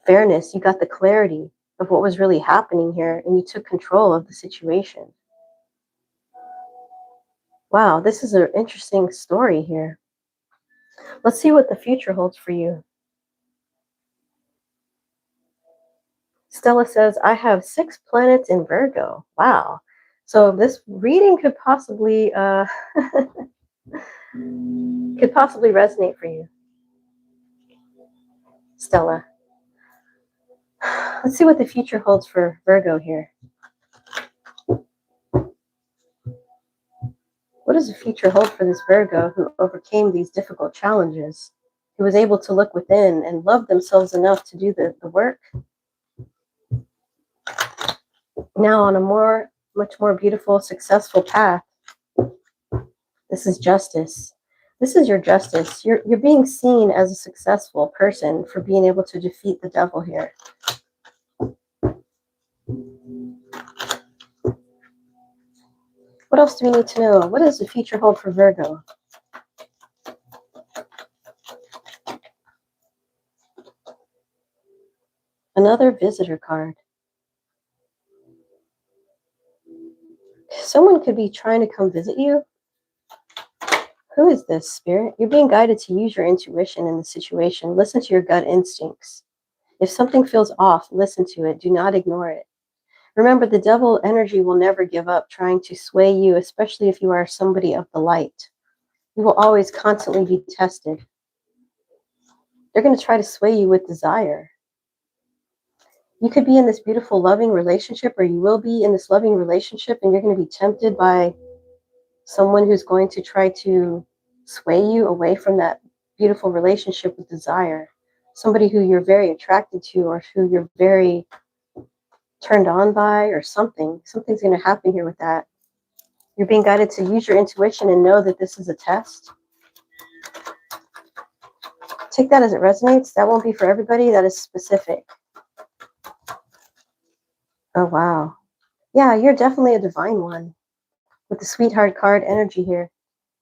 Speaker 1: fairness. You got the clarity of what was really happening here, and you took control of the situation. Wow, this is an interesting story here. Let's see what the future holds for you. Stella says, I have 6 planets in Virgo. Wow. So this reading could possibly resonate for you, Stella. Let's see what the future holds for Virgo here. What does the future hold for this Virgo who overcame these difficult challenges, who was able to look within and love themselves enough to do the work? Now on a much more beautiful, successful path. This is justice. This is your justice. You're being seen as a successful person for being able to defeat the devil here. What else do we need to know? What does the future hold for Virgo? Another visitor card. Someone could be trying to come visit you. Who is this, Spirit? You're being guided to use your intuition in the situation. Listen to your gut instincts. If something feels off, listen to it. Do not ignore it. Remember, the devil energy will never give up trying to sway you, especially if you are somebody of the light. You will always constantly be tested. They're going to try to sway you with desire. You could be in this beautiful, loving relationship, or you will be in this loving relationship, and you're going to be tempted by someone who's going to try to sway you away from that beautiful relationship with desire. Somebody who you're very attracted to, or who you're very turned on by, or something. Something's going to happen here with that. You're being guided to use your intuition and know that this is a test. Take that as it resonates. That won't be for everybody. That is specific. Oh, wow. Yeah, you're definitely a divine one with the sweetheart card energy here.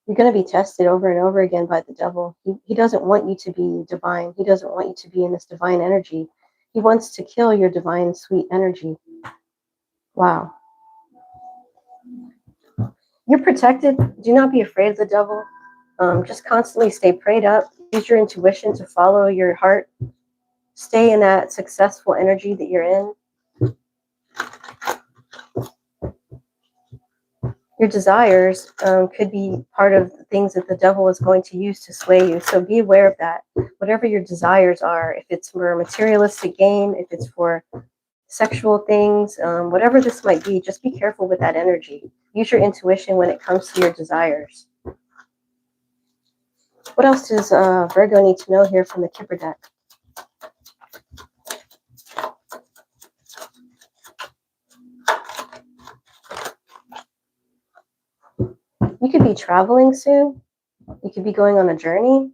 Speaker 1: You're going to be tested over and over again by the devil. He doesn't want you to be divine. He doesn't want you to be in this divine energy. He wants to kill your divine, sweet energy. Wow. You're protected. Do not be afraid of the devil. Just constantly stay prayed up. Use your intuition to follow your heart. Stay in that successful energy that you're in. Your desires could be part of the things that the devil is going to use to sway you. So be aware of that. Whatever your desires are, if it's for materialistic gain, if it's for sexual things, whatever this might be, just be careful with that energy. Use your intuition when it comes to your desires. What else does Virgo need to know here from the Kipper deck? You could be traveling soon. You could be going on a journey.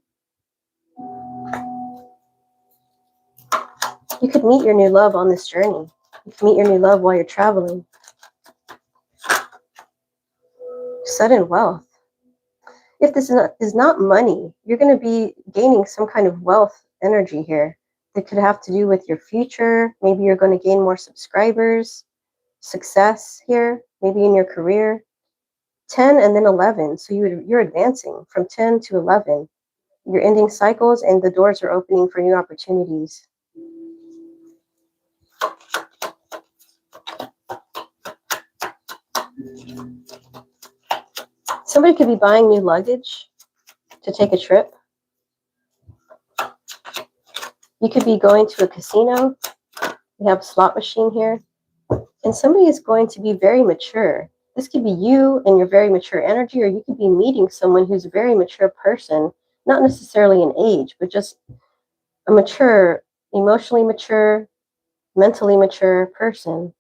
Speaker 1: You could meet your new love on this journey. You can meet your new love while you're traveling. Sudden wealth. If this is not money, you're going to be gaining some kind of wealth energy here. That could have to do with your future. Maybe you're going to gain more subscribers, success here, maybe in your career. 10 and then 11. So you're advancing from 10 to 11. You're ending cycles and the doors are opening for new opportunities. Somebody could be buying new luggage to take a trip. You could be going to a casino. We have a slot machine here. And somebody is going to be very mature. This could be you and your very mature energy, or you could be meeting someone who's a very mature person, not necessarily in age, but just a mature, emotionally mature, mentally mature person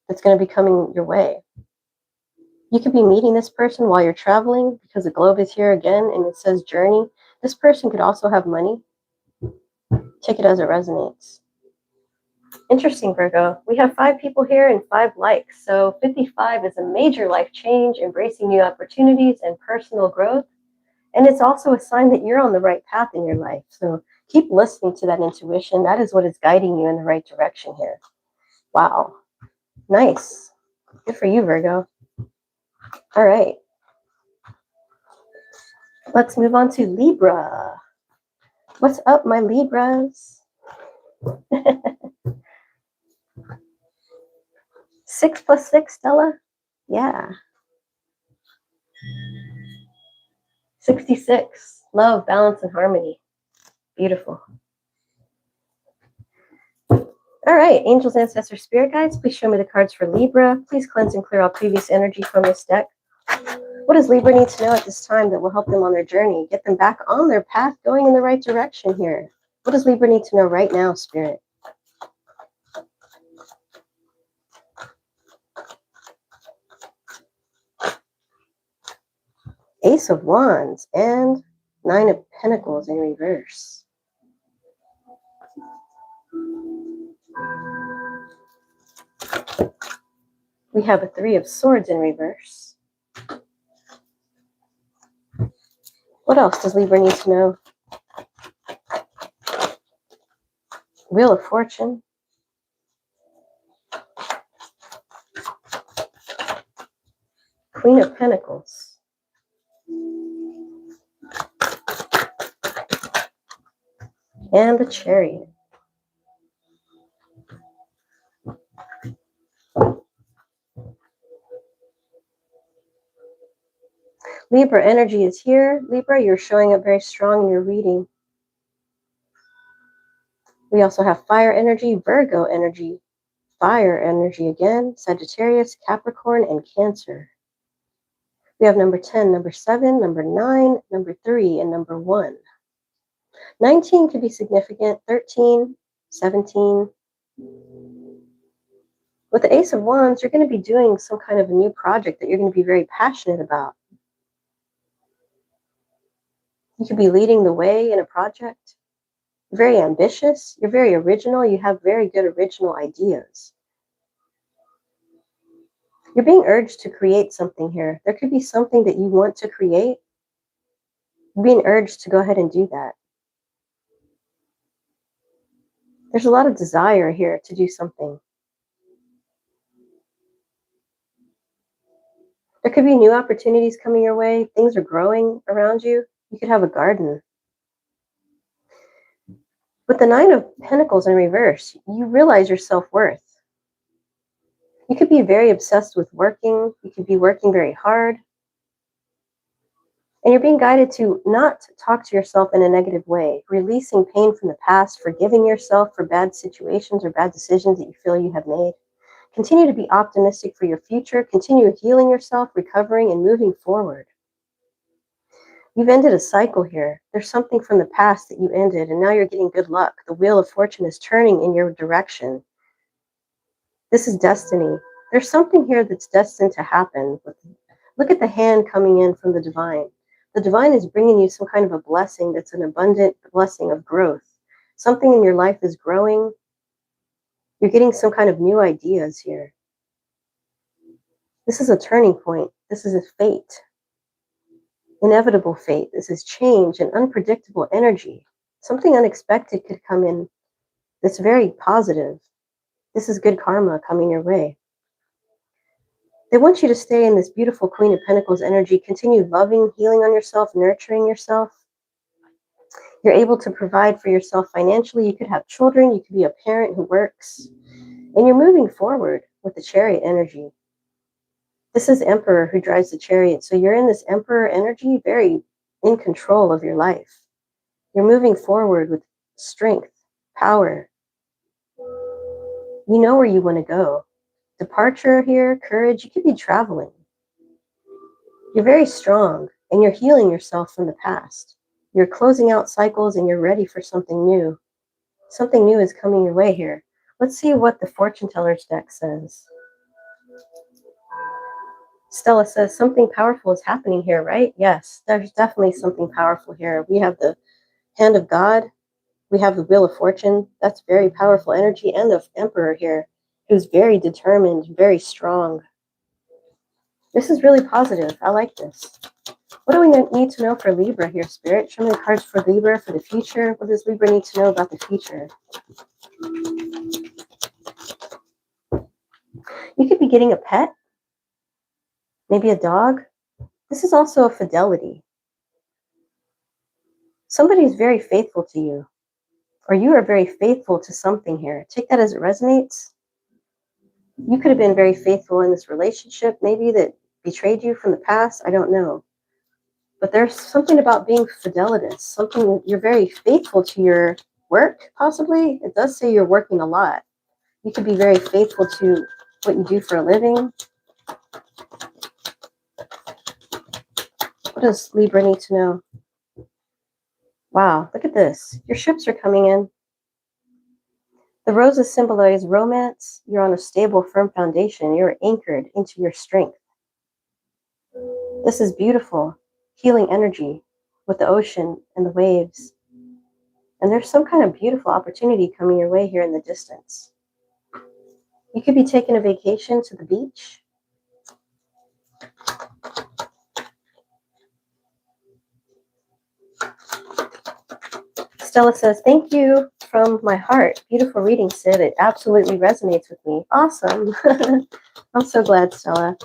Speaker 1: that's going to be coming your way. You could be meeting this person while you're traveling because the globe is here again and it says journey. This person could also have money. Take it as it resonates. Interesting, Virgo. We have 5 people here and 5 likes. So 55 is a major life change, embracing new opportunities and personal growth. And it's also a sign that you're on the right path in your life. So keep listening to that intuition. That is what is guiding you in the right direction here. Wow. Nice. Good for you, Virgo. All right. Let's move on to Libra. What's up, my Libras? 6 plus 6, Stella? Yeah. 66. Love, balance, and harmony. Beautiful. All right, angels, ancestors, spirit guides, please show me the cards for Libra. Please cleanse and clear all previous energy from this deck. What does Libra need to know at this time that will help them on their journey, get them back on their path, going in the right direction here? What does Libra need to know right now, Spirit? Ace of Wands and 9 of Pentacles in reverse. We have a 3 of Swords in reverse. What else does Libra need to know? Wheel of Fortune. Queen of Pentacles. And the Chariot. Libra energy is here. Libra, you're showing up very strong in your reading. We also have fire energy, Virgo energy, fire energy again, Sagittarius, Capricorn, and Cancer. We have number 10, number 7, number 9, number 3, and number 1. 19 could be significant, 13, 17. With the Ace of Wands, you're going to be doing some kind of a new project that you're going to be very passionate about. You could be leading the way in a project. You're very ambitious. You're very original. You have very good original ideas. You're being urged to create something here. There could be something that you want to create. You're being urged to go ahead and do that. There's a lot of desire here to do something. There could be new opportunities coming your way. Things are growing around you. You could have a garden. With the 9 of Pentacles in reverse, you realize your self-worth. You could be very obsessed with working. You could be working very hard. And you're being guided to not talk to yourself in a negative way, releasing pain from the past, forgiving yourself for bad situations or bad decisions that you feel you have made. Continue to be optimistic for your future. Continue healing yourself, recovering, and moving forward. You've ended a cycle here. There's something from the past that you ended, and now you're getting good luck. The wheel of fortune is turning in your direction. This is destiny. There's something here that's destined to happen. Look at the hand coming in from the divine. The divine is bringing you some kind of a blessing that's an abundant blessing of growth. Something in your life is growing. You're getting some kind of new ideas here. This is a turning point. This is a fate. Inevitable fate. This is change and unpredictable energy. Something unexpected could come in that's very positive. This is good karma coming your way. They want you to stay in this beautiful Queen of Pentacles energy, continue loving, healing on yourself, nurturing yourself. You're able to provide for yourself financially. You could have children. You could be a parent who works. And you're moving forward with the Chariot energy. This is Emperor who drives the Chariot. So you're in this Emperor energy, very in control of your life. You're moving forward with strength, power. You know where you want to go. Departure here, courage. You could be traveling. You're very strong and you're healing yourself from the past. You're closing out cycles and you're ready for something new. Something new is coming your way here. Let's see what the Fortune Teller's deck says. Stella says something powerful is happening here, right? Yes, there's definitely something powerful here. We have the Hand of God. We have the Wheel of Fortune. That's very powerful energy. And the Emperor here, who's very determined, very strong. This is really positive. I like this. What do we need to know for Libra here, Spirit? Show me the cards for Libra for the future. What does Libra need to know about the future? You could be getting a pet. Maybe a dog. This is also a fidelity. Somebody is very faithful to you. Or you are very faithful to something here. Take that as it resonates. You could have been very faithful in this relationship, maybe that betrayed you from the past. I don't know. But there's something about being fidelitous. Something you're very faithful to your work, possibly. It does say you're working a lot. You could be very faithful to what you do for a living. What does Libra need to know? Wow, look at this. Your ships are coming in. The roses symbolize romance. You're on a stable, firm foundation. You're anchored into your strength. This is beautiful, healing energy with the ocean and the waves. And there's some kind of beautiful opportunity coming your way here in the distance. You could be taking a vacation to the beach. Stella says, thank you from my heart. Beautiful reading, Sid. It absolutely resonates with me. Awesome. I'm so glad, Stella.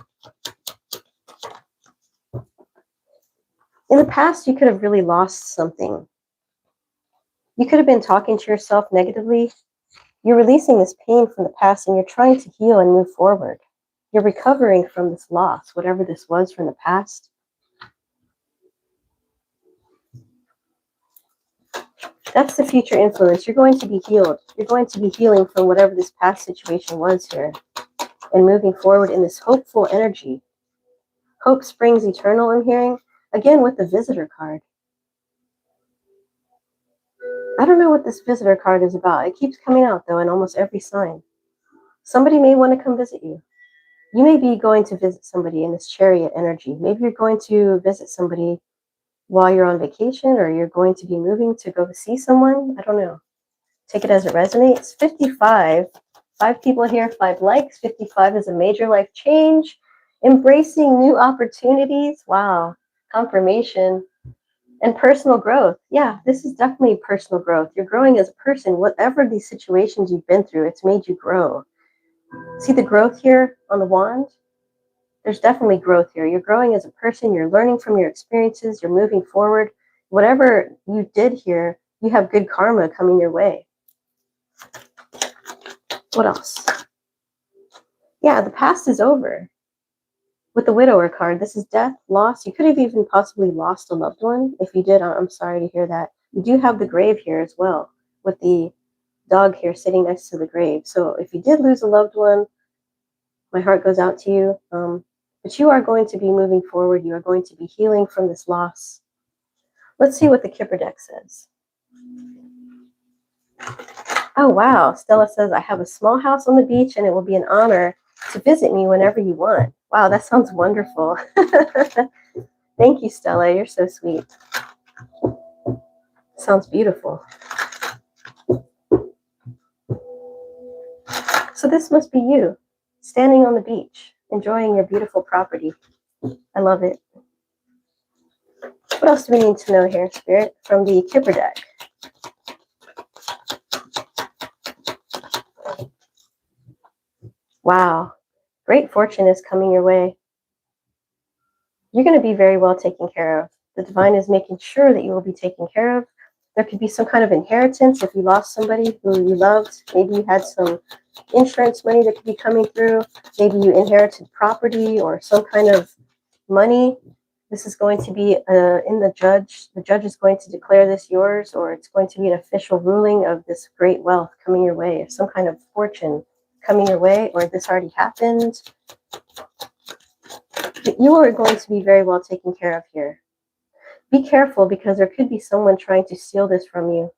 Speaker 1: In the past, you could have really lost something. You could have been talking to yourself negatively. You're releasing this pain from the past and you're trying to heal and move forward. You're recovering from this loss, whatever this was from the past. That's the future influence. You're going to be healed. You're going to be healing from whatever this past situation was here and moving forward in this hopeful energy. Hope springs eternal, I'm hearing. Again, with the visitor card. I don't know what this visitor card is about. It keeps coming out, though, in almost every sign. Somebody may want to come visit you. You may be going to visit somebody in this chariot energy. Maybe you're going to visit somebody while you're on vacation, or you're going to be moving to go see someone. I don't know. Take it as it resonates. 55. 5 people here, 5 likes. 55 is a major life change. Embracing new opportunities. Wow. Confirmation. And personal growth. Yeah, this is definitely personal growth. You're growing as a person. Whatever these situations you've been through, it's made you grow. See the growth here on the wand? There's definitely growth here. You're growing as a person. You're learning from your experiences. You're moving forward. Whatever you did here, you have good karma coming your way. What else? Yeah, the past is over. With the widower card, this is death, loss. You could have even possibly lost a loved one. If you did, I'm sorry to hear that. You do have the grave here as well, with the dog here sitting next to the grave. So if you did lose a loved one, my heart goes out to you. But you are going to be moving forward. You are going to be healing from this loss. Let's see what the Kipper deck says. Oh, wow. Stella says, I have a small house on the beach and it will be an honor to visit me whenever you want. Wow, that sounds wonderful. Thank you, Stella. You're so sweet. Sounds beautiful. So this must be you, standing on the beach, enjoying your beautiful property. I love it. What else do we need to know here, Spirit, from the Kipper deck? Wow. Great fortune is coming your way. You're going to be very well taken care of. The divine is making sure that you will be taken care of. There could be some kind of inheritance if you lost somebody who you loved. Maybe you had some insurance money that could be coming through. Maybe you inherited property or some kind of money. This is going to be in the judge. The judge is going to declare this yours, or it's going to be an official ruling of this great wealth coming your way, some kind of fortune coming your way, or this already happened. You are going to be very well taken care of here. Be careful, because there could be someone trying to steal this from you.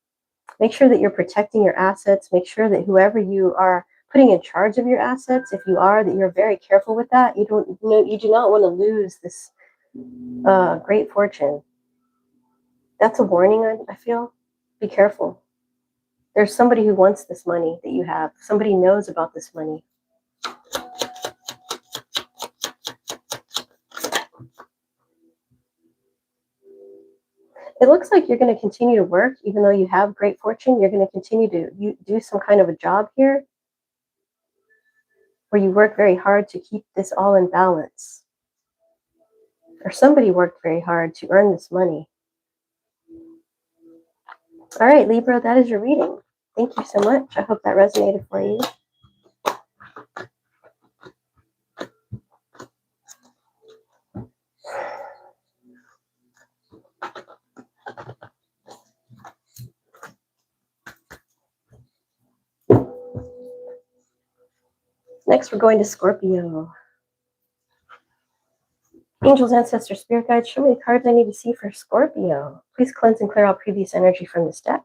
Speaker 1: Make sure that you're protecting your assets. Make sure that whoever you are putting in charge of your assets, if you are, that you're very careful with that. You do not want to lose this great fortune. That's a warning, I feel. Be careful. There's somebody who wants this money that you have. Somebody knows about this money. It looks like you're going to continue to work, even though you have great fortune. You're going to continue to do some kind of a job here where you work very hard to keep this all in balance. Or somebody worked very hard to earn this money. All right, Libra, that is your reading. Thank you so much. I hope that resonated for you. Next, we're going to Scorpio. Angels, ancestors, spirit guides, show me the cards I need to see for Scorpio. Please cleanse and clear all previous energy from this deck.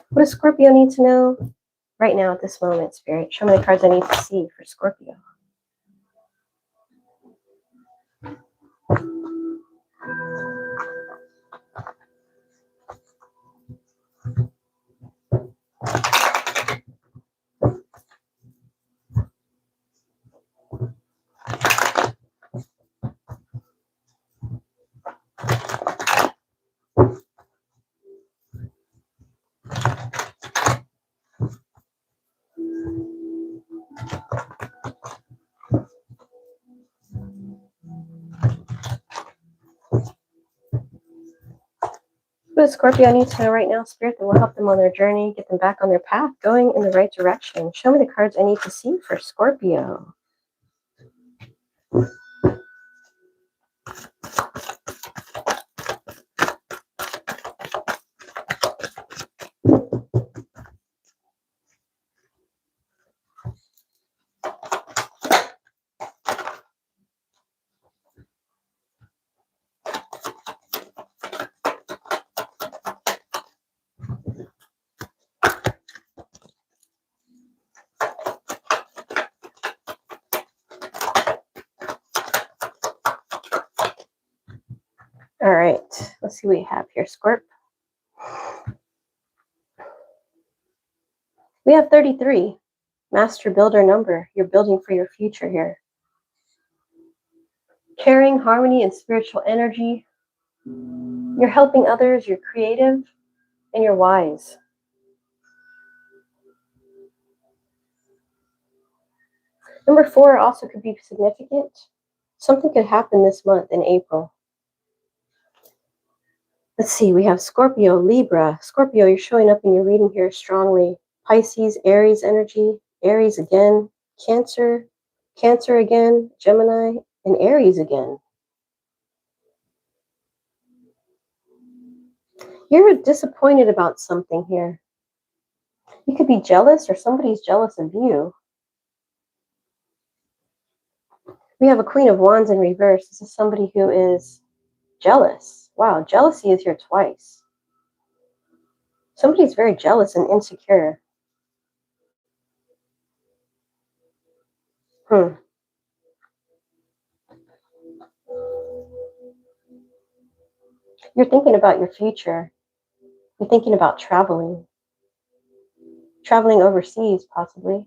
Speaker 1: What does Scorpio need to know right now at this moment, Spirit? Show me the cards I need to see for Scorpio. What does Scorpio need to know right now, Spirit, that will help them on their journey, get them back on their path, going in the right direction? Show me the cards I need to see for Scorpio. All right, let's see what we have here, Scorp. We have 33, master builder number. You're building for your future here. Caring, harmony, and spiritual energy. You're helping others, you're creative, and you're wise. Number 4 also could be significant. Something could happen this month in April. Let's see, we have Scorpio, Libra. Scorpio, you're showing up in your reading here strongly. Pisces, Aries energy, Aries again, Cancer, Cancer again, Gemini, and Aries again. You're disappointed about something here. You could be jealous or somebody's jealous of you. We have a Queen of Wands in reverse. This is somebody who is jealous. Wow, jealousy is here twice. Somebody's very jealous and insecure. You're thinking about your future. You're thinking about traveling overseas, possibly.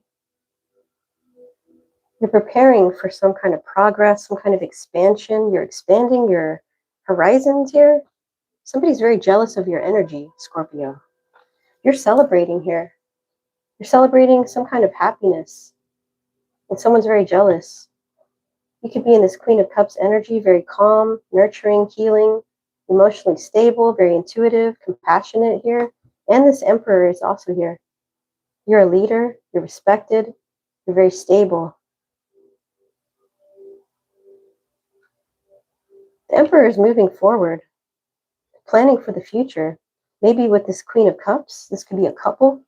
Speaker 1: You're preparing for some kind of progress, some kind of expansion. You're expanding your horizons here. Somebody's very jealous of your energy, Scorpio. You're celebrating here. You're celebrating some kind of happiness. And someone's very jealous. You could be in this Queen of Cups energy, very calm, nurturing, healing, emotionally stable, very intuitive, compassionate here. And this Emperor is also here. You're a leader. You're respected. You're very stable. The Emperor is moving forward, planning for the future. Maybe with this Queen of Cups, this could be a couple.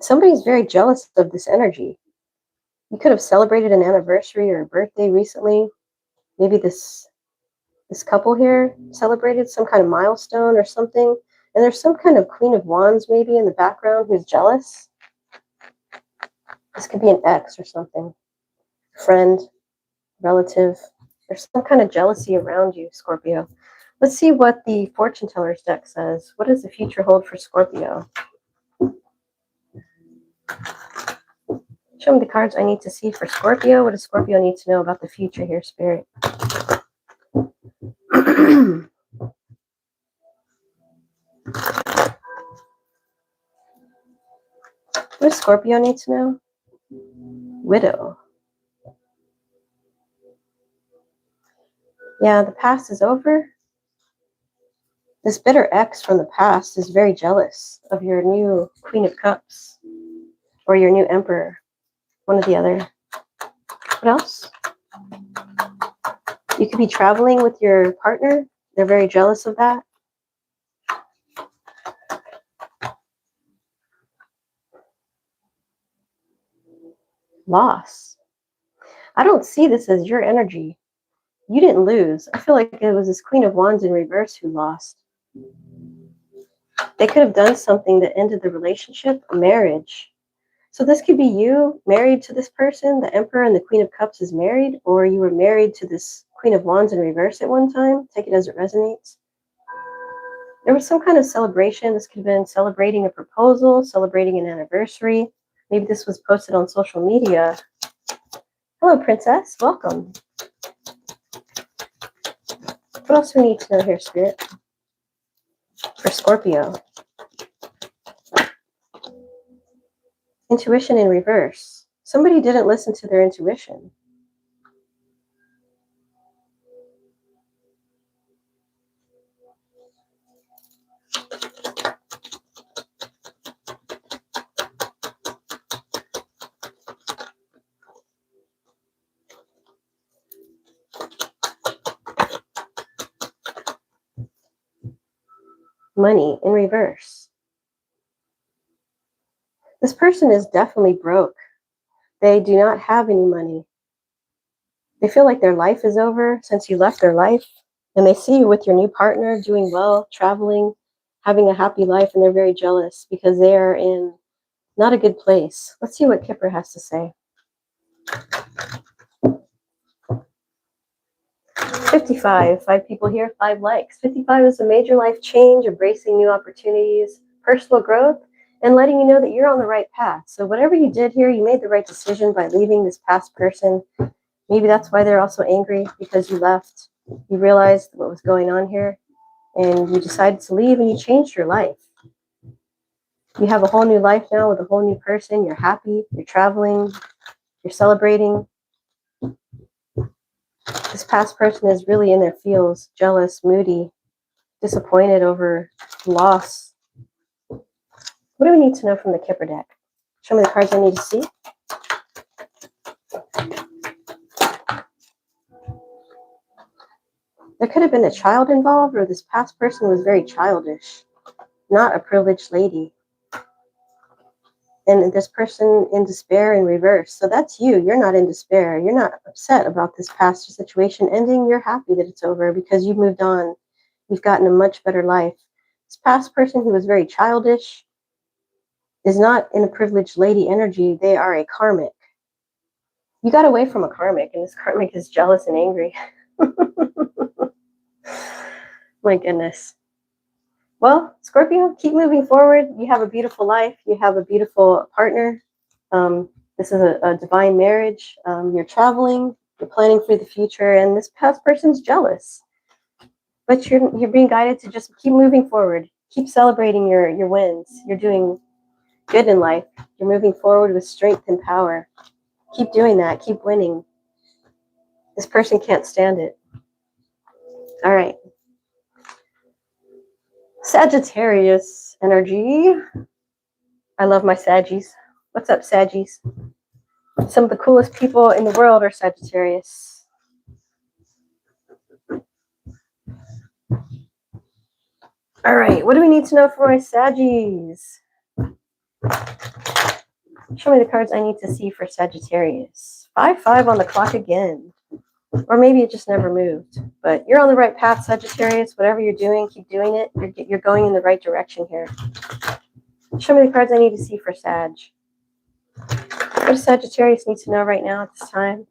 Speaker 1: Somebody's very jealous of this energy. You could have celebrated an anniversary or a birthday recently. Maybe this couple here celebrated some kind of milestone or something. And there's some kind of Queen of Wands maybe in the background who's jealous. This could be an ex or something. Friend, relative. There's some kind of jealousy around you, Scorpio. Let's see what the Fortune Teller's deck says. What does the future hold for Scorpio? Show me the cards I need to see for Scorpio. What does Scorpio need to know about the future here, Spirit? What does Scorpio need to know? Widow. Yeah, the past is over. This bitter ex from the past is very jealous of your new Queen of Cups or your new Emperor, one or the other. What else? You could be traveling with your partner. They're very jealous of that. Loss. I don't see this as your energy. You didn't lose. I feel like it was this Queen of Wands in reverse who lost. They could have done something that ended the relationship, a marriage. So this could be you married to this person. The Emperor and the Queen of Cups is married, or you were married to this Queen of Wands in reverse at one time. Take it as it resonates. There was some kind of celebration. This could have been celebrating a proposal, celebrating an anniversary. Maybe this was posted on social media. Hello, Princess. Welcome. What else do we need to know here, Spirit? For Scorpio. Intuition in reverse. Somebody didn't listen to their intuition. Money in reverse. This person is definitely broke. They do not have any money. They feel like their life is over since you left their life. And they see you with your new partner doing well, traveling, having a happy life, and they're very jealous because they are in not a good place. Let's see what Kipper has to say. 55, 5 people here, 5 likes. 55 is a major life change, embracing new opportunities, personal growth, and letting you know that you're on the right path. So whatever you did here, you made the right decision by leaving this past person. Maybe that's why they're also angry, because you left. You realized what was going on here, and you decided to leave, and you changed your life. You have a whole new life now with a whole new person. You're happy, you're traveling, you're celebrating. This past person is really in their feels, jealous, moody, disappointed over loss. What do we need to know from the Kipper deck? Show me the cards I need to see. There could have been a child involved, or this past person was very childish, not a privileged lady. And this person in despair in reverse. So that's you. You're not in despair. You're not upset about this past situation ending. You're happy that it's over because you've moved on. You've gotten a much better life. This past person who was very childish is not in a privileged lady energy. They are a karmic. You got away from a karmic, and this karmic is jealous and angry. My goodness. Well, Scorpio, keep moving forward. You have a beautiful life. You have a beautiful partner. This is a divine marriage. You're traveling. You're planning for the future, and this past person's jealous. But you're being guided to just keep moving forward. Keep celebrating your wins. You're doing good in life. You're moving forward with strength and power. Keep doing that. Keep winning. This person can't stand it. All right. Sagittarius energy. I love my Saggies. What's up, Saggies? Some of the coolest people in the world are Sagittarius. All right, what do we need to know for my Saggies? Show me the cards I need to see for Sagittarius. 5-5 on the clock again. Or maybe it just never moved. But you're on the right path, Sagittarius. Whatever you're doing, keep doing it. You're going in the right direction here. Show me the cards I need to see for Sag. What does Sagittarius need to know right now at this time?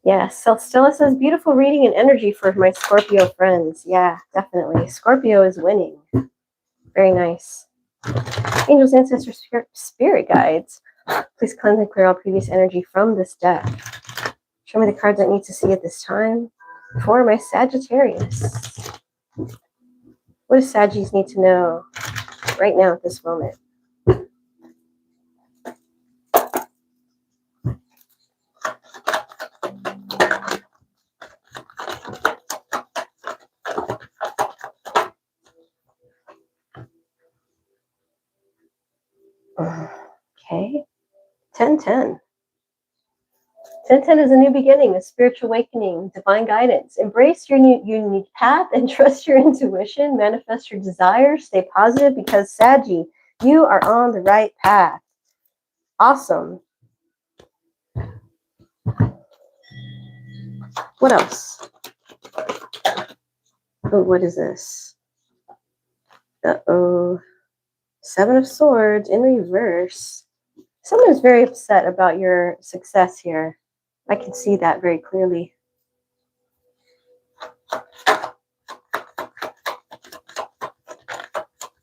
Speaker 1: Yes, so Stella says, beautiful reading and energy for my Scorpio friends. Yeah, definitely. Scorpio is winning. Very nice. Angels, ancestors, spirit guides. Please cleanse and clear all previous energy from this deck. Show me the cards I need to see at this time for my Sagittarius. What does Saggies need to know right now at this moment? Okay. 10-10. 10-10 is a new beginning, a spiritual awakening, divine guidance. Embrace your unique path and trust your intuition. Manifest your desires. Stay positive because, Saggy, you are on the right path. Awesome. What else? Oh, what is this? Uh-oh. 7 of Swords in reverse. Someone is very upset about your success here. I can see that very clearly.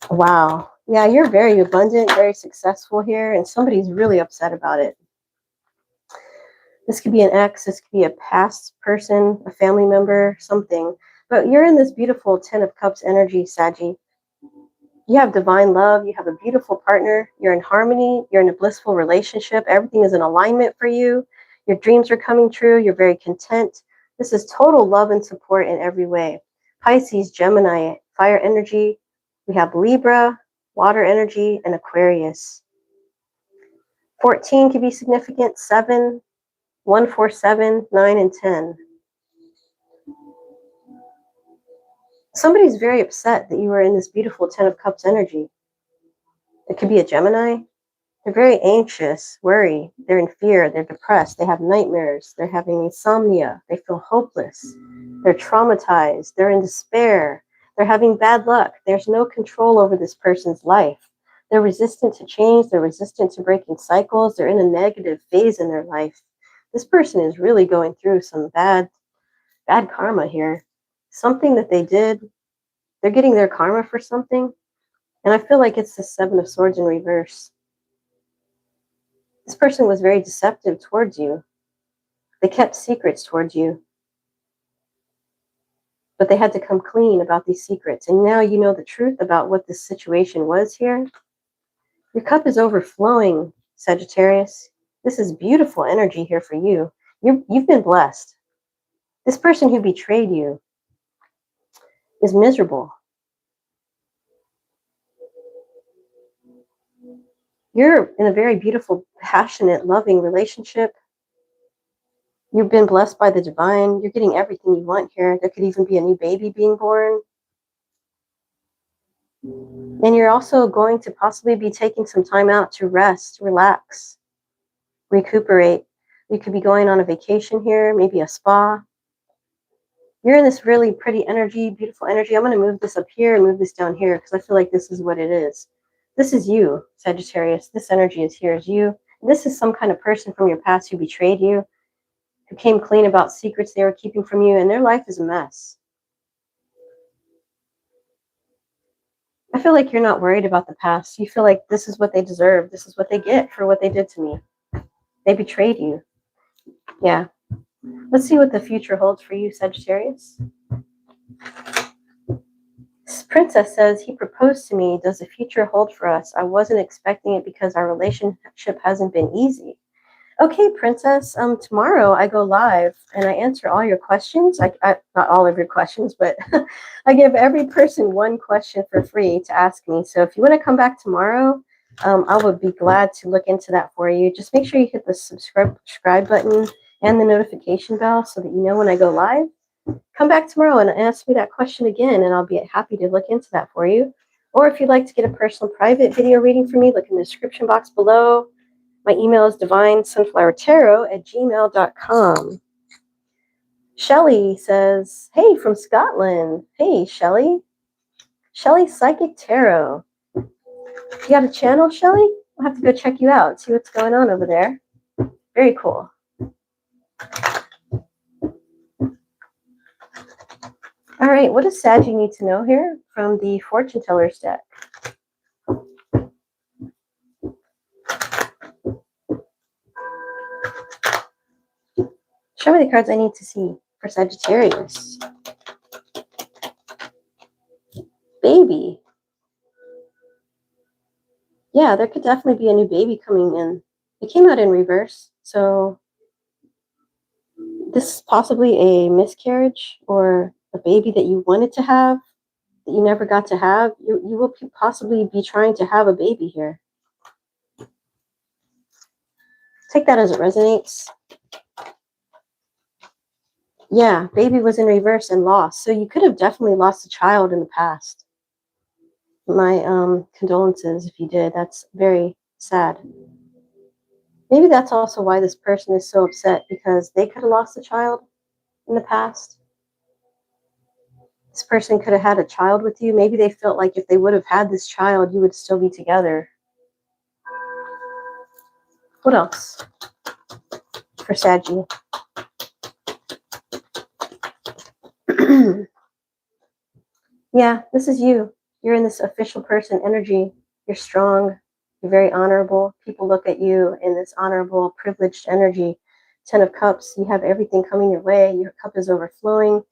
Speaker 1: Wow. Yeah, you're very abundant, very successful here, and somebody's really upset about it. This could be an ex, this could be a past person, a family member, something. But you're in this beautiful 10 of Cups energy, Saggy. You have divine love. You have a beautiful partner. You're in harmony. You're in a blissful relationship. Everything is in alignment for you. Your dreams are coming true. You're very content. This is total love and support in every way. Pisces, Gemini, fire energy. We have Libra, water energy, and Aquarius. 14 could be significant. 7, 1, 4, 7, 9, and 10. Somebody's very upset that you are in this beautiful 10 of Cups energy. It could be a Gemini. They're very anxious, worried. They're in fear. They're depressed. They have nightmares. They're having insomnia. They feel hopeless. They're traumatized. They're in despair. They're having bad luck. There's no control over this person's life. They're resistant to change. They're resistant to breaking cycles. They're in a negative phase in their life. This person is really going through some bad karma here. Something that they did, they're getting their karma for something. And I feel like it's the 7 of Swords in reverse. This person was very deceptive towards you. They kept secrets towards you. But they had to come clean about these secrets. And now you know the truth about what this situation was here. Your cup is overflowing, Sagittarius. This is beautiful energy here for you. You've been blessed. This person who betrayed you is miserable. You're in a very beautiful, passionate, loving relationship. You've been blessed by the divine. You're getting everything you want here. There could even be a new baby being born. And you're also going to possibly be taking some time out to rest, relax, recuperate. You could be going on a vacation here, maybe a spa. You're in this really pretty energy, beautiful energy. I'm going to move this up here and move this down here because I feel like this is what it is. This is you, Sagittarius. This energy is here as you. This is some kind of person from your past who betrayed you, who came clean about secrets they were keeping from you, and their life is a mess. I feel like you're not worried about the past. You feel like this is what they deserve. This is what they get for what they did to me. They betrayed you. Yeah. Let's see what the future holds for you, Sagittarius. This princess says, he proposed to me. Does the future hold for us? I wasn't expecting it because our relationship hasn't been easy. Okay, princess, tomorrow I go live and I answer all your questions. I not all of your questions, but I give every person one question for free to ask me. So if you want to come back tomorrow, I would be glad to look into that for you. Just make sure you hit the subscribe button and the notification bell so that you know when I go live. Come back tomorrow and ask me that question again, and I'll be happy to look into that for you. Or if you'd like to get a personal private video reading from me, look in the description box below. My email is divinesunflowertarot@gmail.com. Shelly says, hey, from Scotland. Hey, Shelly. Shelly Psychic Tarot. You got a channel, Shelly? I'll have to go check you out, see what's going on over there. Very cool. All right, what does Sag need to know here from the Fortune Teller's deck? Show me the cards I need to see for Sagittarius. Baby. Yeah, there could definitely be a new baby coming in. It came out in reverse, so this is possibly a miscarriage or a baby that you wanted to have that you never got to have. You will possibly be trying to have a baby here. Take that as it resonates. Yeah, baby was in reverse and lost. So you could have definitely lost a child in the past. My condolences if you did. That's very sad. Maybe that's also why this person is so upset, because they could have lost a child in the past. This person could have had a child with you. Maybe they felt like if they would have had this child, you would still be together. What else for Saggy? Yeah, this is you. You're in this official person energy. You're strong. You're very honorable. People look at you in this honorable, privileged energy. 10 of Cups. You have everything coming your way. Your cup is overflowing.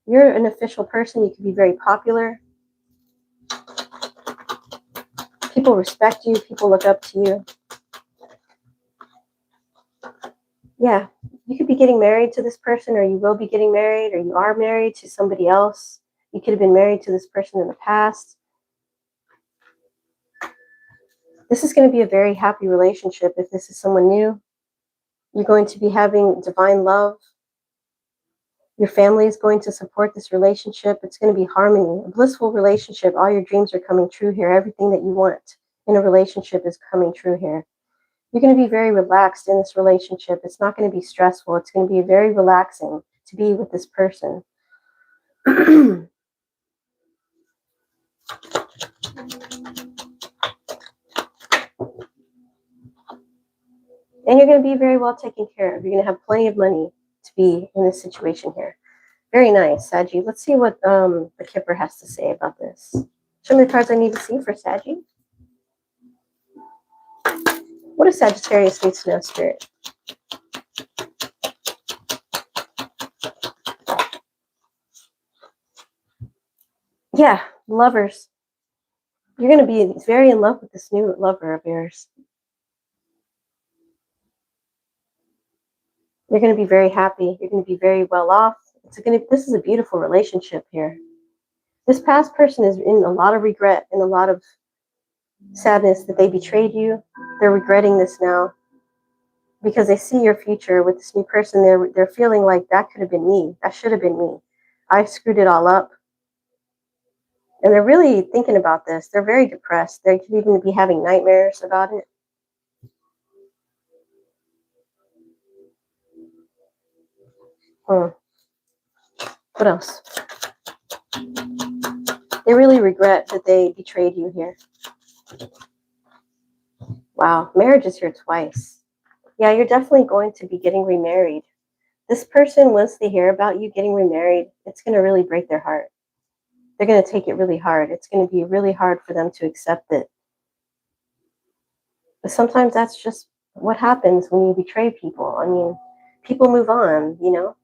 Speaker 1: You're an official person. You can be very popular. People respect you. People look up to you. Yeah, you could be getting married to this person, or you will be getting married, or you are married to somebody else. You could have been married to this person in the past. This is going to be a very happy relationship if this is someone new. You're going to be having divine love. Your family is going to support this relationship. It's going to be harmony, a blissful relationship. All your dreams are coming true here. Everything that you want in a relationship is coming true here. You're going to be very relaxed in this relationship. It's not going to be stressful. It's going to be very relaxing to be with this person. And you're going to be very well taken care of. You're going to have plenty of money to be in this situation here. Very nice, Saggy. Let's see what the Kipper has to say about this. Show me the cards I need to see for Saggy. What does Sagittarius need to know, Spirit? Yeah, lovers. You're going to be very in love with this new lover of yours. You're going to be very happy. You're going to be very well off. This is a beautiful relationship here. This past person is in a lot of regret and a lot of sadness that they betrayed you. They're regretting this now because they see your future with this new person. They're feeling like that could have been me. That should have been me. I screwed it all up. And they're really thinking about this. They're very depressed. They could even be having nightmares about it. What else? They really regret that they betrayed you here. Wow, marriage is here twice. Yeah, you're definitely going to be getting remarried. This person, once they hear about you getting remarried, it's going to really break their heart. They're going to take it really hard. It's going to be really hard for them to accept it. But sometimes that's just what happens when you betray people. I mean, people move on, you know?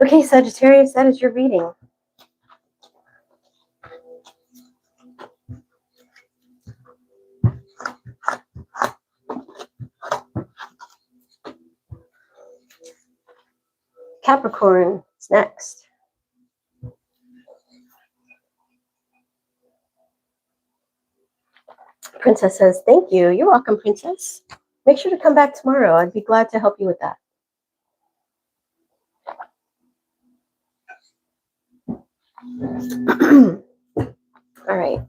Speaker 1: Okay, Sagittarius, that is your reading. Capricorn is next. Princess says, thank you. You're welcome, Princess. Make sure to come back tomorrow. I'd be glad to help you with that. All right.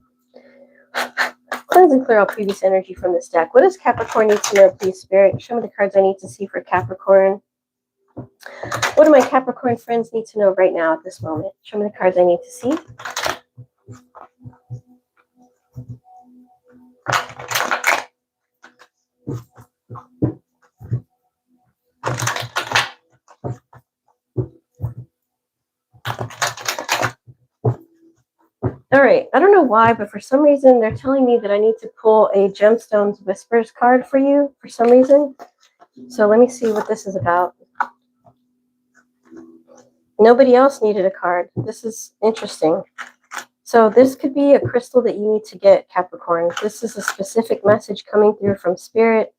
Speaker 1: Cleanse and clear all previous energy from this deck. What does Capricorn need to know, please, Spirit? Show me the cards I need to see for Capricorn. What do my Capricorn friends need to know right now at this moment? Show me the cards I need to see. All right, I don't know why, but for some reason, they're telling me that I need to pull a Gemstones Whispers card for you for some reason. So let me see what this is about. Nobody else needed a card. This is interesting. So this could be a crystal that you need to get, Capricorn. This is a specific message coming through from Spirit,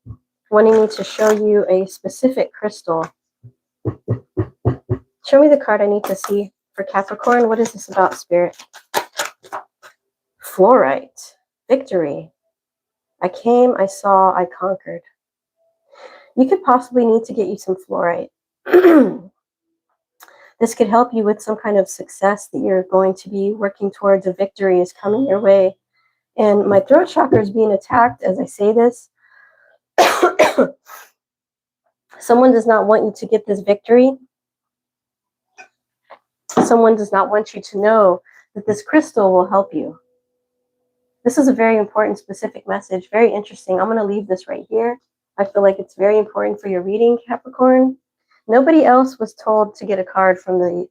Speaker 1: wanting me to show you a specific crystal. Show me the card I need to see for Capricorn. What is this about, Spirit? Fluorite. Victory. I came, I saw, I conquered. You could possibly need to get you some fluorite. This could help you with some kind of success that you're going to be working towards. A victory is coming your way. And my throat chakra is being attacked as I say this. Someone does not want you to get this victory. Someone does not want you to know that this crystal will help you. This is a very important, specific message. Very interesting. I'm going to leave this right here. I feel like it's very important for your reading, Capricorn. Nobody else was told to get a card from the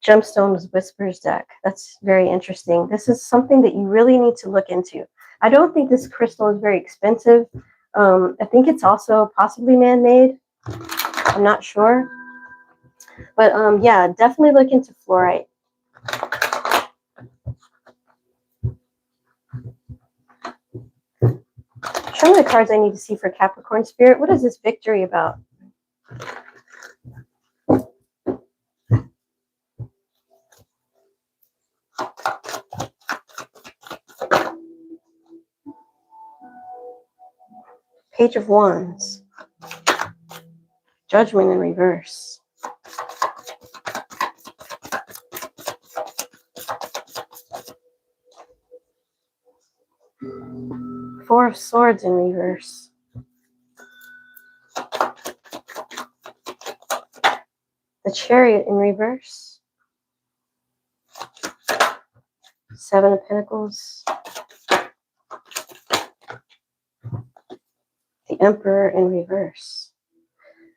Speaker 1: Gemstones Whispers deck. That's very interesting. This is something that you really need to look into. I don't think this crystal is very expensive. I think it's also possibly man-made. I'm not sure. But yeah, definitely look into fluorite. Show me the cards I need to see for Capricorn Spirit. What is this victory about? Page of Wands. Judgment in reverse. Four of Swords in reverse. The Chariot in reverse. Seven of Pentacles. The Emperor in reverse.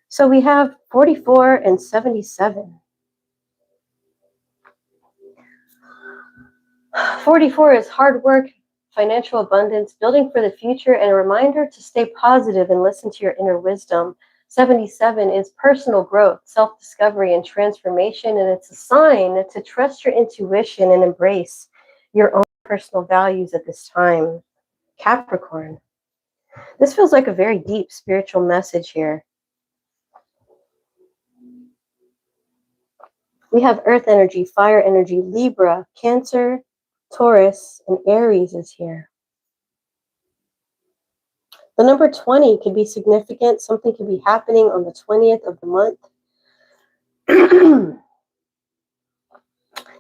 Speaker 1: So we have 44 and 77. 44 is hard work, financial abundance, building for the future, and a reminder to stay positive and listen to your inner wisdom. 77 is personal growth, self-discovery, and transformation, and it's a sign to trust your intuition and embrace your own personal values at this time. Capricorn. This feels like a very deep spiritual message here. We have earth energy, fire energy, Libra, Cancer, Taurus, and Aries is here. The number 20 could be significant. Something could be happening on the 20th of the month. You're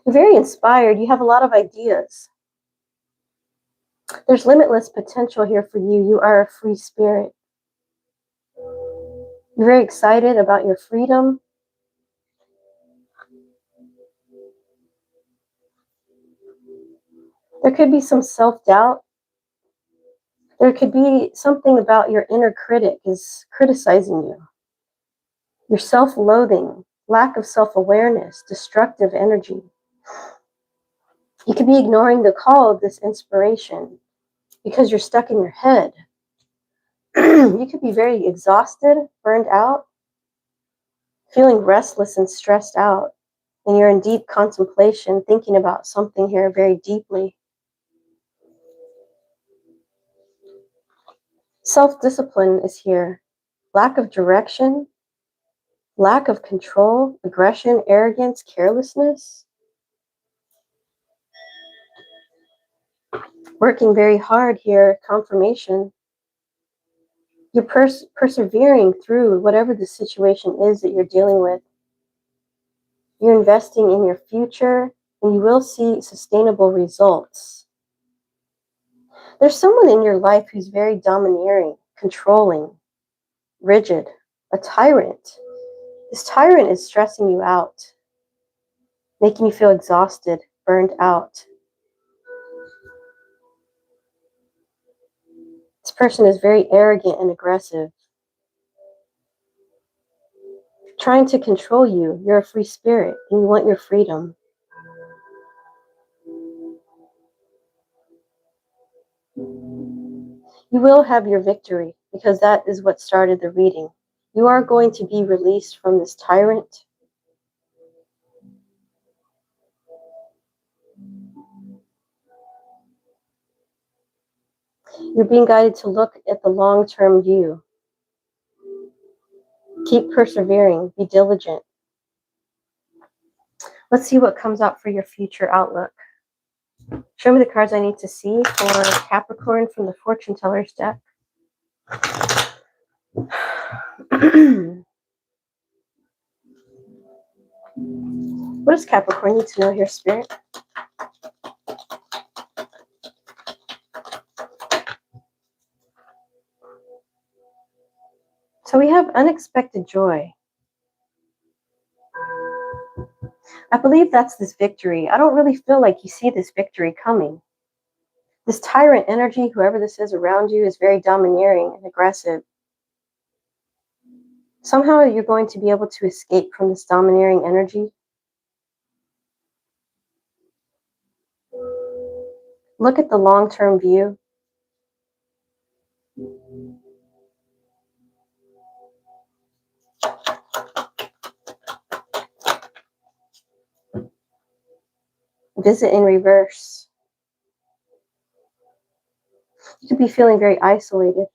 Speaker 1: very inspired. You have a lot of ideas. There's limitless potential here for you. You are a free spirit. You're very excited about your freedom. There could be some self-doubt. There could be something about your inner critic is criticizing you. Your self-loathing, lack of self-awareness, destructive energy. You could be ignoring the call of this inspiration because you're stuck in your head. You could be very exhausted, burned out, feeling restless and stressed out, and you're in deep contemplation, thinking about something here very deeply. Self-discipline is here. Lack of direction, lack of control, aggression, arrogance, carelessness. Working very hard here, confirmation. You're persevering through whatever the situation is that you're dealing with. You're investing in your future, and you will see sustainable results. There's someone in your life who's very domineering, controlling, rigid, a tyrant. This tyrant is stressing you out, making you feel exhausted, burned out. This person is very arrogant and aggressive, trying to control you. You're a free spirit, and you want your freedom. You will have your victory, because that is what started the reading. You are going to be released from this tyrant. You're being guided to look at the long-term view. Keep persevering. Be diligent. Let's see what comes out for your future outlook. Show me the cards I need to see for Capricorn from the Fortune Teller's deck. What does Capricorn need to know here, Spirit? So we have unexpected joy. I believe that's this victory. I don't really feel like you see this victory coming. This tyrant energy, whoever this is around you, is very domineering and aggressive. Somehow you're going to be able to escape from this domineering energy. Look at the long-term view. Visit in reverse. You could be feeling very isolated.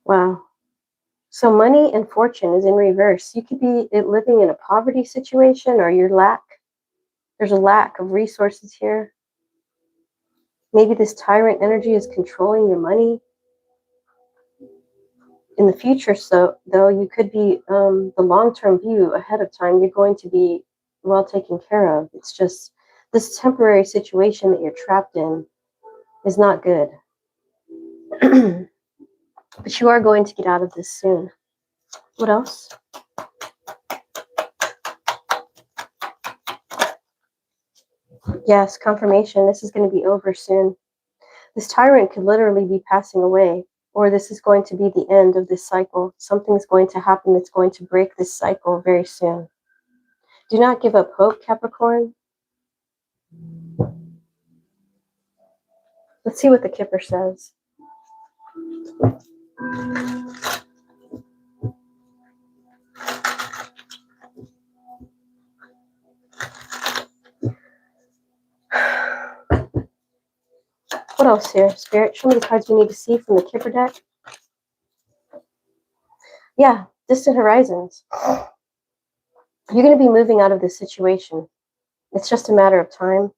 Speaker 1: Wow. So money and fortune is in reverse. You could be living in a poverty situation, or there's a lack of resources here. Maybe this tyrant energy is controlling your money. In the future, so though, you could be the long-term view ahead of time. You're going to be well taken care of. It's just this temporary situation that you're trapped in is not good. But you are going to get out of this soon. What else? Yes, confirmation. This is going to be over soon. This tyrant could literally be passing away, or this is going to be the end of this cycle. Something's going to happen that's going to break this cycle very soon. Do not give up hope, Capricorn. Let's see what the Kipper says. What else here? Spirit, show me the cards we need to see from the Kipper deck. Yeah, distant horizons. You're going to be moving out of this situation. It's just a matter of time.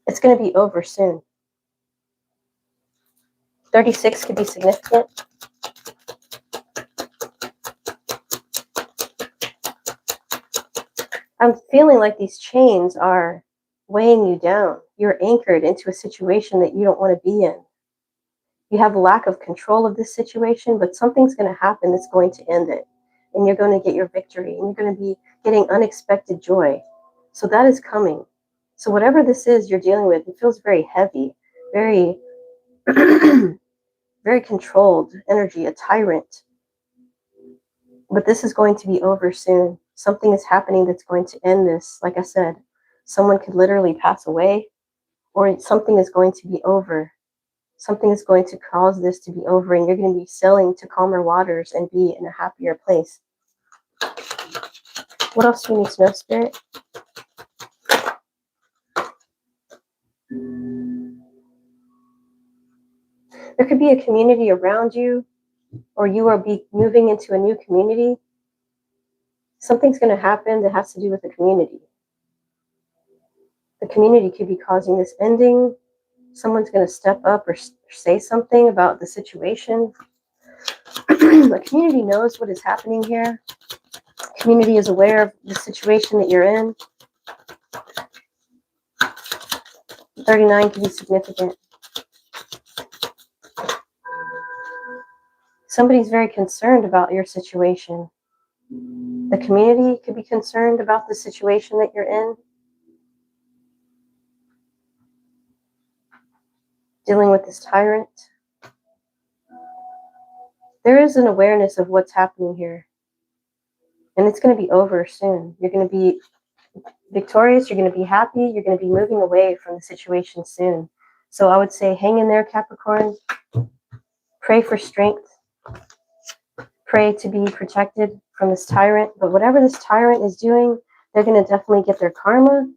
Speaker 1: It's going to be over soon. 36 could be significant. I'm feeling like these chains are weighing you down. You're anchored into a situation that you don't want to be in. You have a lack of control of this situation, but something's going to happen that's going to end it. And you're going to get your victory. And you're going to be getting unexpected joy. So that is coming. So whatever this is you're dealing with, it feels very heavy, very, very controlled energy, a tyrant. But this is going to be over soon. Something is happening that's going to end this. Like I said, someone could literally pass away, or something is going to be over. Something is going to cause this to be over, and you're going to be sailing to calmer waters and be in a happier place. What else do you need to know, Spirit? There could be a community around you, or you will be moving into a new community. Something's going to happen that has to do with the community. The community could be causing this ending. Someone's going to step up or say something about the situation. The community knows what is happening here. The community is aware of the situation that you're in. 39 could be significant. Somebody's very concerned about your situation. The community could be concerned about the situation that you're in. Dealing with this tyrant. There is an awareness of what's happening here. And it's going to be over soon. You're going to be victorious. You're going to be happy. You're going to be moving away from the situation soon. So I would say hang in there, Capricorn. Pray for strength. Pray to be protected from this tyrant. But whatever this tyrant is doing, they're going to definitely get their karma.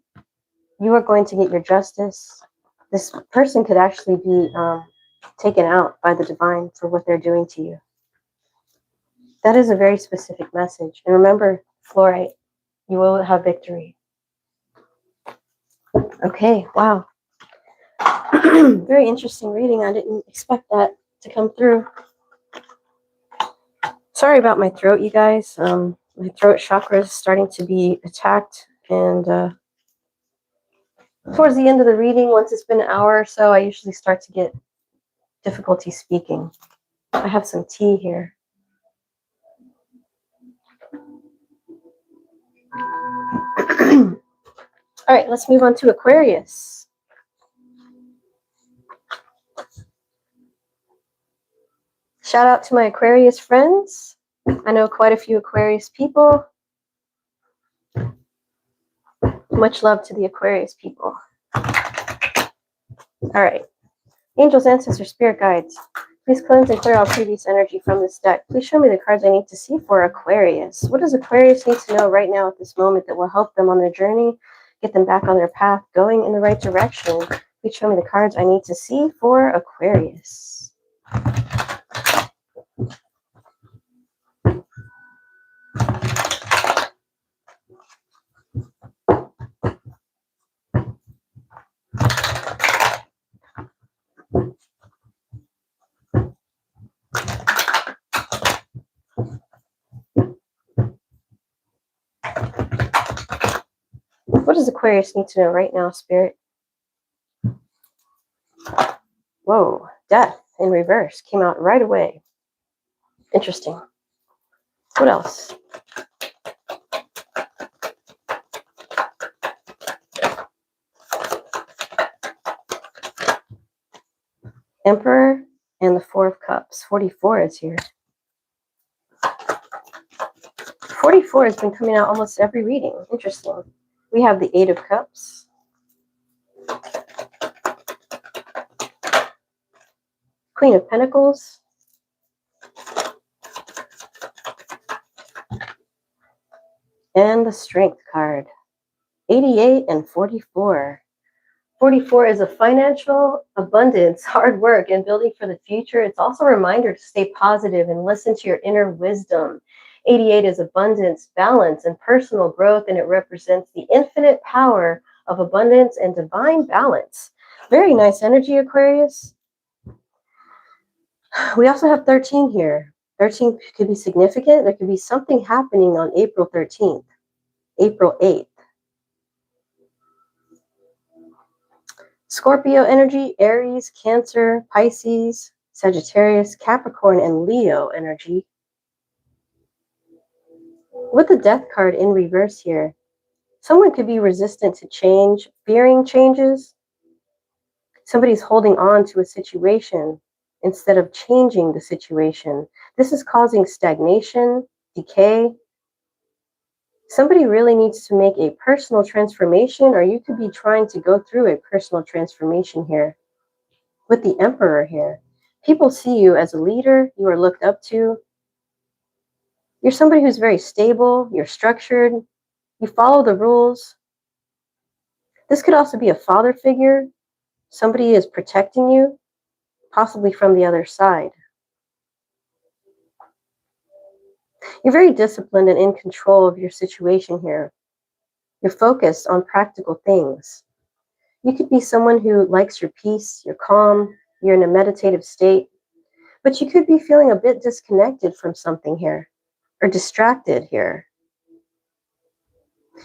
Speaker 1: You are going to get your justice. This person could actually be taken out by the divine for what they're doing to you. That is a very specific message. And remember, fluorite, you will have victory. Okay, wow. Very interesting reading. I didn't expect that to come through. Sorry about my throat, you guys. My throat chakra is starting to be attacked. And towards the end of the reading, once it's been an hour or so, I usually start to get difficulty speaking. I have some tea here. All right, let's move on to Aquarius. Shout out to my Aquarius friends. I know quite a few Aquarius people. Much love to the Aquarius people. All right. Angels, ancestors, spirit guides. Please cleanse and clear all previous energy from this deck. Please show me the cards I need to see for Aquarius. What does Aquarius need to know right now at this moment that will help them on their journey, get them back on their path, going in the right direction? Please show me the cards I need to see for Aquarius. What does Aquarius need to know right now, Spirit? Whoa, death in reverse came out right away. Interesting. What else? Emperor and the Four of Cups. 44 is here. 44 has been coming out almost every reading. Interesting. We have the Eight of Cups. Queen of Pentacles. And the Strength card. 88 and 44. 44 is a financial abundance, hard work, and building for the future. It's also a reminder to stay positive and listen to your inner wisdom. 88 is abundance, balance, and personal growth, and it represents the infinite power of abundance and divine balance. Very nice energy, Aquarius. We also have 13 here. 13 could be significant. There could be something happening on April 13th, April 8th. Scorpio energy, Aries, Cancer, Pisces, Sagittarius, Capricorn, and Leo energy. With the Death card in reverse here, someone could be resistant to change, fearing changes. Somebody's holding on to a situation instead of changing the situation. This is causing stagnation, decay. Somebody really needs to make a personal transformation, or you could be trying to go through a personal transformation here. With the Emperor here, people see you as a leader, you are looked up to. You're somebody who's very stable, you're structured, you follow the rules. This could also be a father figure. Somebody is protecting you, possibly from the other side. You're very disciplined and in control of your situation here. You're focused on practical things. You could be someone who likes your peace, you're calm, you're in a meditative state, but you could be feeling a bit disconnected from something here, or distracted here.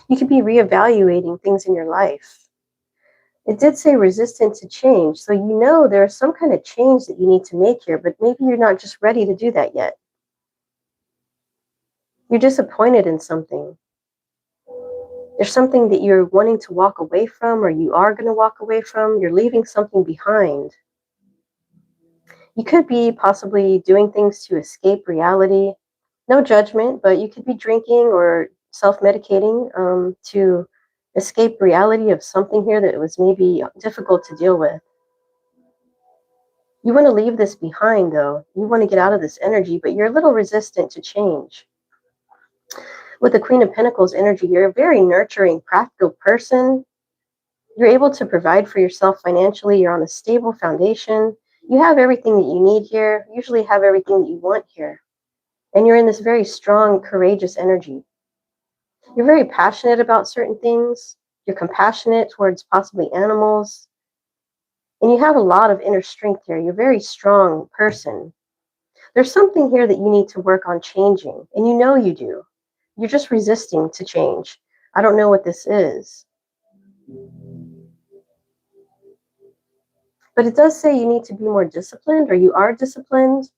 Speaker 1: You could be reevaluating things in your life. It did say resistant to change, so you know there's some kind of change that you need to make here, but maybe you're not just ready to do that yet. You're disappointed in something. There's something that you're wanting to walk away from, or you are going to walk away from. You're leaving something behind. You could be possibly doing things to escape reality. No judgment, but you could be drinking or self-medicating to escape reality of something here that was maybe difficult to deal with. You want to leave this behind, though. You want to get out of this energy, but you're a little resistant to change. With the Queen of Pentacles energy, you're a very nurturing, practical person. You're able to provide for yourself financially. You're on a stable foundation. You have everything that you need here. You usually have everything that you want here. And you're in this very strong, courageous energy. You're very passionate about certain things. You're compassionate towards possibly animals. And you have a lot of inner strength here. You're a very strong person. There's something here that you need to work on changing. And you know you do. You're just resisting to change. I don't know what this is. But it does say you need to be more disciplined, or you are disciplined,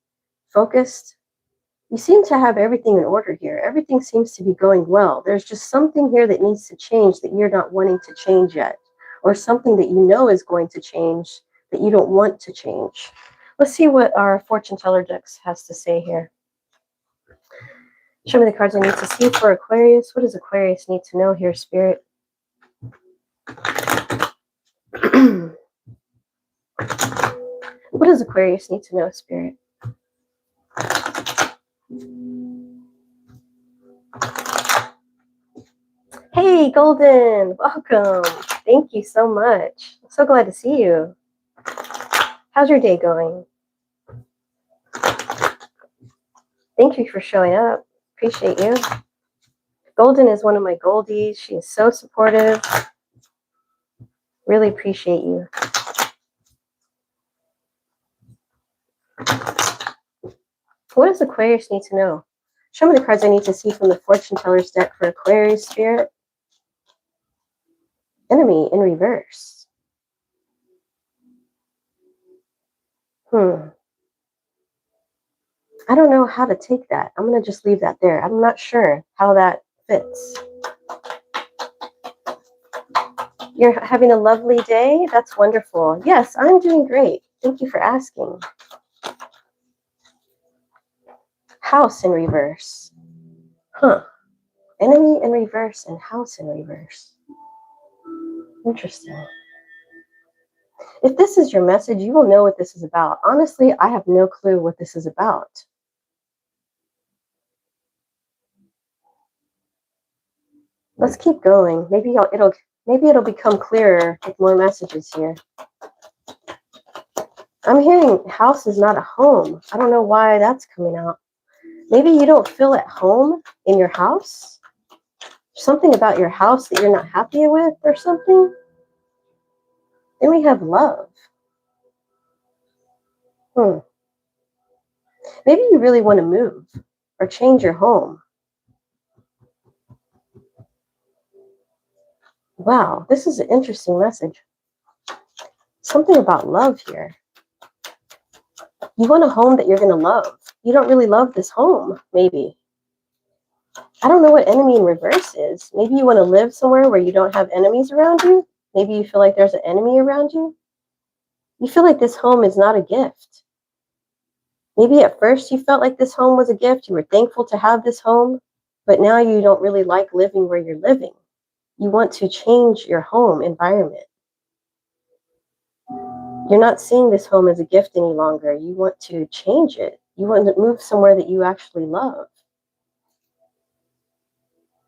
Speaker 1: focused. You seem to have everything in order here. Everything seems to be going well. There's just something here that needs to change that you're not wanting to change yet, or something that you know is going to change that you don't want to change. Let's see what our fortune teller decks has to say here. Show me the cards I need to see for Aquarius. What does Aquarius need to know here, Spirit? What does Aquarius need to know, Spirit? Hey, Golden, welcome. Thank you so much. I'm so glad to see you. How's your day going? Thank you for showing up. Appreciate you. Golden is one of my goldies. She is so supportive. Really appreciate you. What does Aquarius need to know? Show me the cards I need to see from the Fortune Teller's deck for Aquarius spirit. Enemy in reverse. I don't know how to take that. I'm going to just leave that there. I'm not sure how that fits. You're having a lovely day? That's wonderful. Yes, I'm doing great. Thank you for asking. House in reverse. Enemy in reverse and house in reverse. Interesting. If this is your message, you will know what this is about. Honestly, I have no clue what this is about. Let's keep going. Maybe it'll become clearer with more messages here. I'm hearing house is not a home. I don't know why that's coming out. Maybe you don't feel at home in your house. Something about your house that you're not happy with or something. Then we have love. Maybe you really want to move or change your home. Wow, this is an interesting message. Something about love here. You want a home that you're going to love. You don't really love this home, maybe. I don't know what enemy in reverse is. Maybe you want to live somewhere where you don't have enemies around you. Maybe you feel like there's an enemy around you. You feel like this home is not a gift. Maybe at first you felt like this home was a gift. You were thankful to have this home, but now you don't really like living where you're living. You want to change your home environment. You're not seeing this home as a gift any longer. You want to change it. You want to move somewhere that you actually love.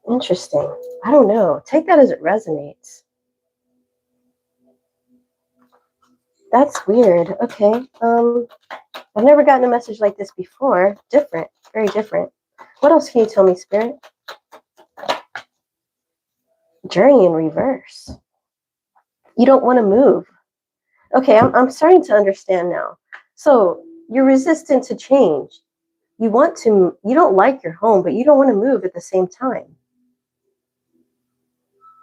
Speaker 1: Interesting. I don't know. Take that as it resonates. That's weird. Okay. I've never gotten a message like this before. Different. Very different. What else can you tell me, Spirit? Journey in reverse. You don't want to move. Okay, I'm starting to understand now. So you're resistant to change. You don't like your home, but you don't want to move at the same time.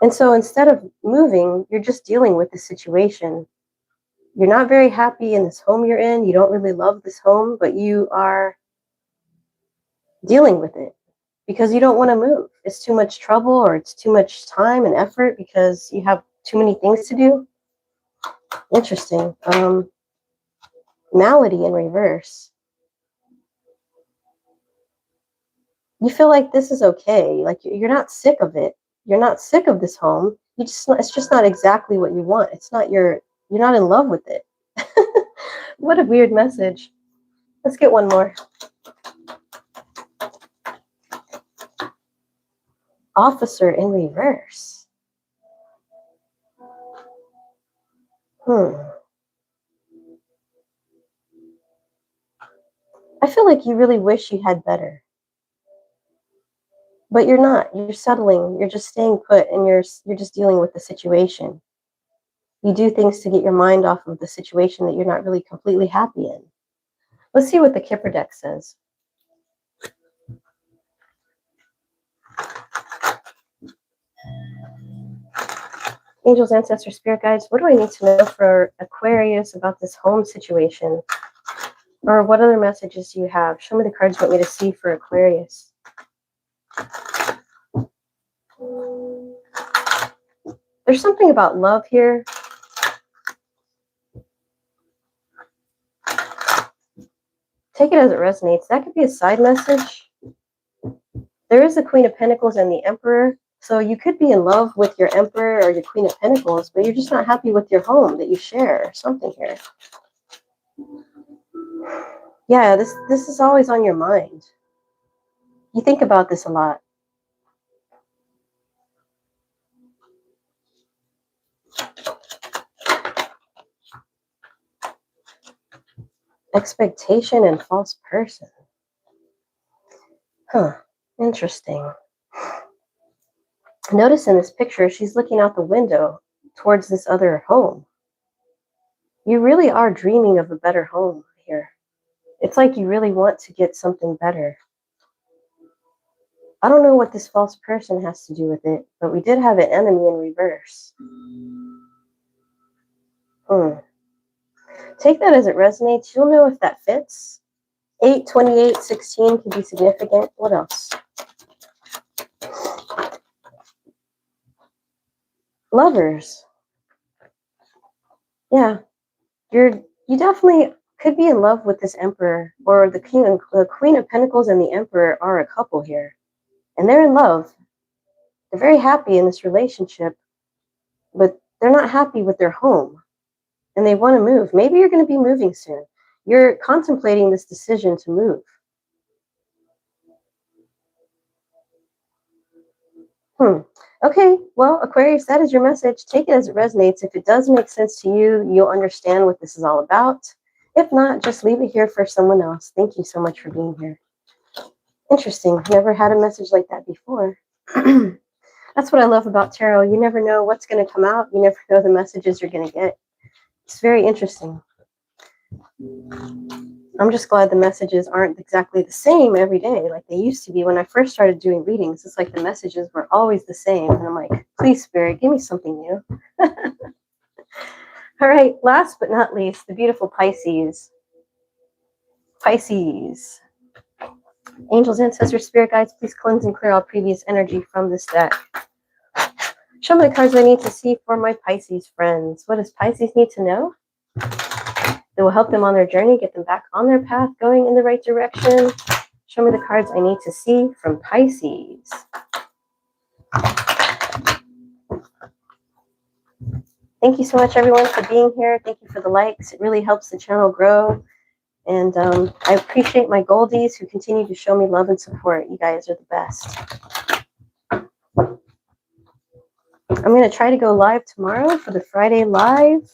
Speaker 1: And so instead of moving, you're just dealing with the situation. You're not very happy in this home you're in. You don't really love this home, but you are dealing with it because you don't want to move. It's too much trouble or it's too much time and effort because you have too many things to do. Interesting. Malady in reverse. You feel like this is okay. Like you're not sick of it. You're not sick of this home. It's just not exactly what you want. You're not in love with it. What a weird message. Let's get one more. Officer in reverse. I feel like you really wish you had better. But you're not. You're settling. You're just staying put and you're just dealing with the situation. You do things to get your mind off of the situation that you're not really completely happy in. Let's see what the Kipper deck says. Angels, ancestors, spirit guides, what do I need to know for Aquarius about this home situation? Or what other messages do you have? Show me the cards you want me to see for Aquarius. There's something about love here. Take it as it resonates. That could be a side message. There is the Queen of Pentacles and the Emperor. So you could be in love with your Emperor or your Queen of Pentacles, but you're just not happy with your home that you share or something here. Yeah, this is always on your mind. You think about this a lot. Expectation and false person. Huh. Interesting. Notice in this picture, she's looking out the window towards this other home. You really are dreaming of a better home here. It's like you really want to get something better. I don't know what this false person has to do with it, but we did have an enemy in reverse. Take that as it resonates. You'll know if that fits. 8, 28, 16 could be significant. What else? Lovers. Yeah, you definitely could be in love with this emperor, or the Queen of Pentacles and the Emperor are a couple here, and they're in love. They're very happy in this relationship, but they're not happy with their home, and they want to move. Maybe you're going to be moving soon. You're contemplating this decision to move. Okay, well, Aquarius, that is your message. Take it as it resonates. If it does make sense to you, you'll understand what this is all about. If not, just leave it here for someone else. Thank you so much for being here. Interesting. Never had a message like that before. That's what I love about tarot. You never know what's going to come out. You never know the messages you're going to get. It's very interesting. I'm just glad the messages aren't exactly the same every day like they used to be. When I first started doing readings, it's like the messages were always the same. And I'm like, please, Spirit, give me something new. All right, last but not least, the beautiful Pisces. Pisces. Angels, ancestors, spirit guides, please cleanse and clear all previous energy from this deck. Show me the cards I need to see for my Pisces friends. What does Pisces need to know? It will help them on their journey, get them back on their path, going in the right direction. Show me the cards I need to see from Pisces. Thank you so much, everyone, for being here. Thank you for the likes. It really helps the channel grow. And I appreciate my goldies who continue to show me love and support. You guys are the best. I'm going to try to go live tomorrow for the Friday Live.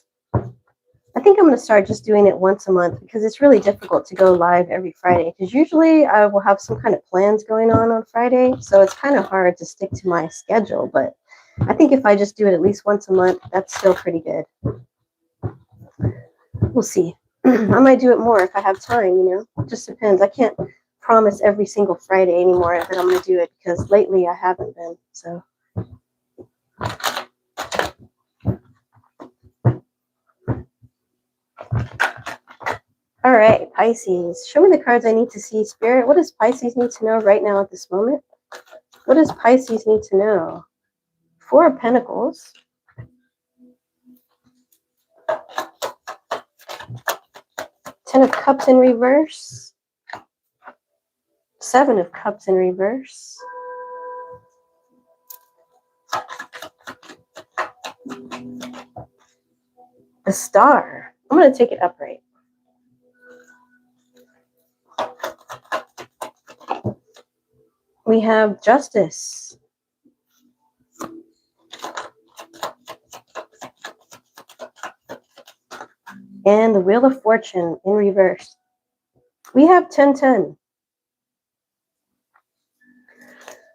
Speaker 1: I think I'm going to start just doing it once a month because it's really difficult to go live every Friday. Because usually I will have some kind of plans going on Friday. So it's kind of hard to stick to my schedule. But I think if I just do it at least once a month, that's still pretty good. We'll see. I might do it more if I have time, you know. It just depends. I can't promise every single Friday anymore that I'm going to do it because lately I haven't been. So. All right, Pisces. Show me the cards I need to see, Spirit. What does Pisces need to know right now at this moment? What does Pisces need to know? 4 of Pentacles. Ten of Cups in reverse. 7 of Cups in reverse. The Star. I'm going to take it upright. We have Justice. And the Wheel of Fortune in reverse. We have 10-10.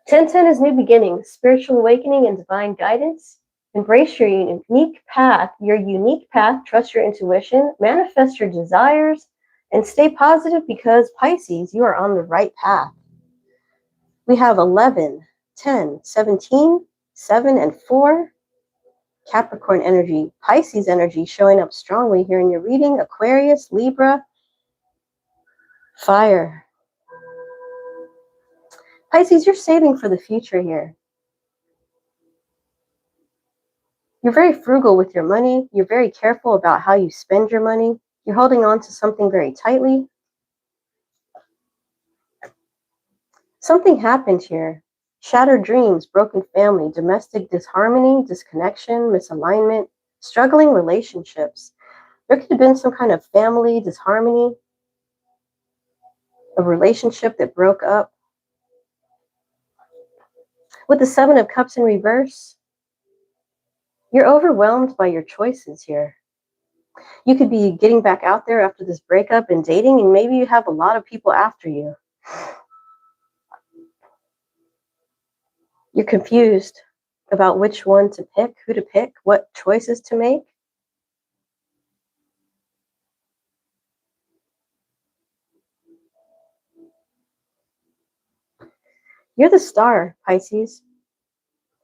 Speaker 1: 10-10 is new beginnings, spiritual awakening, and divine guidance. Embrace your unique path. Trust your intuition. Manifest your desires. And stay positive because, Pisces, you are on the right path. We have 11, 10, 17, 7, and 4. Capricorn energy, Pisces energy showing up strongly here in your reading. Aquarius, Libra, fire. Pisces, you're saving for the future here. You're very frugal with your money. You're very careful about how you spend your money. You're holding on to something very tightly. Something happened here. Shattered dreams, broken family, domestic disharmony, disconnection, misalignment, struggling relationships. There could have been some kind of family disharmony, a relationship that broke up. With the 7 of Cups in reverse, you're overwhelmed by your choices here. You could be getting back out there after this breakup and dating, and maybe you have a lot of people after you. You're confused about which one to pick, who to pick, what choices to make. You're the star, Pisces.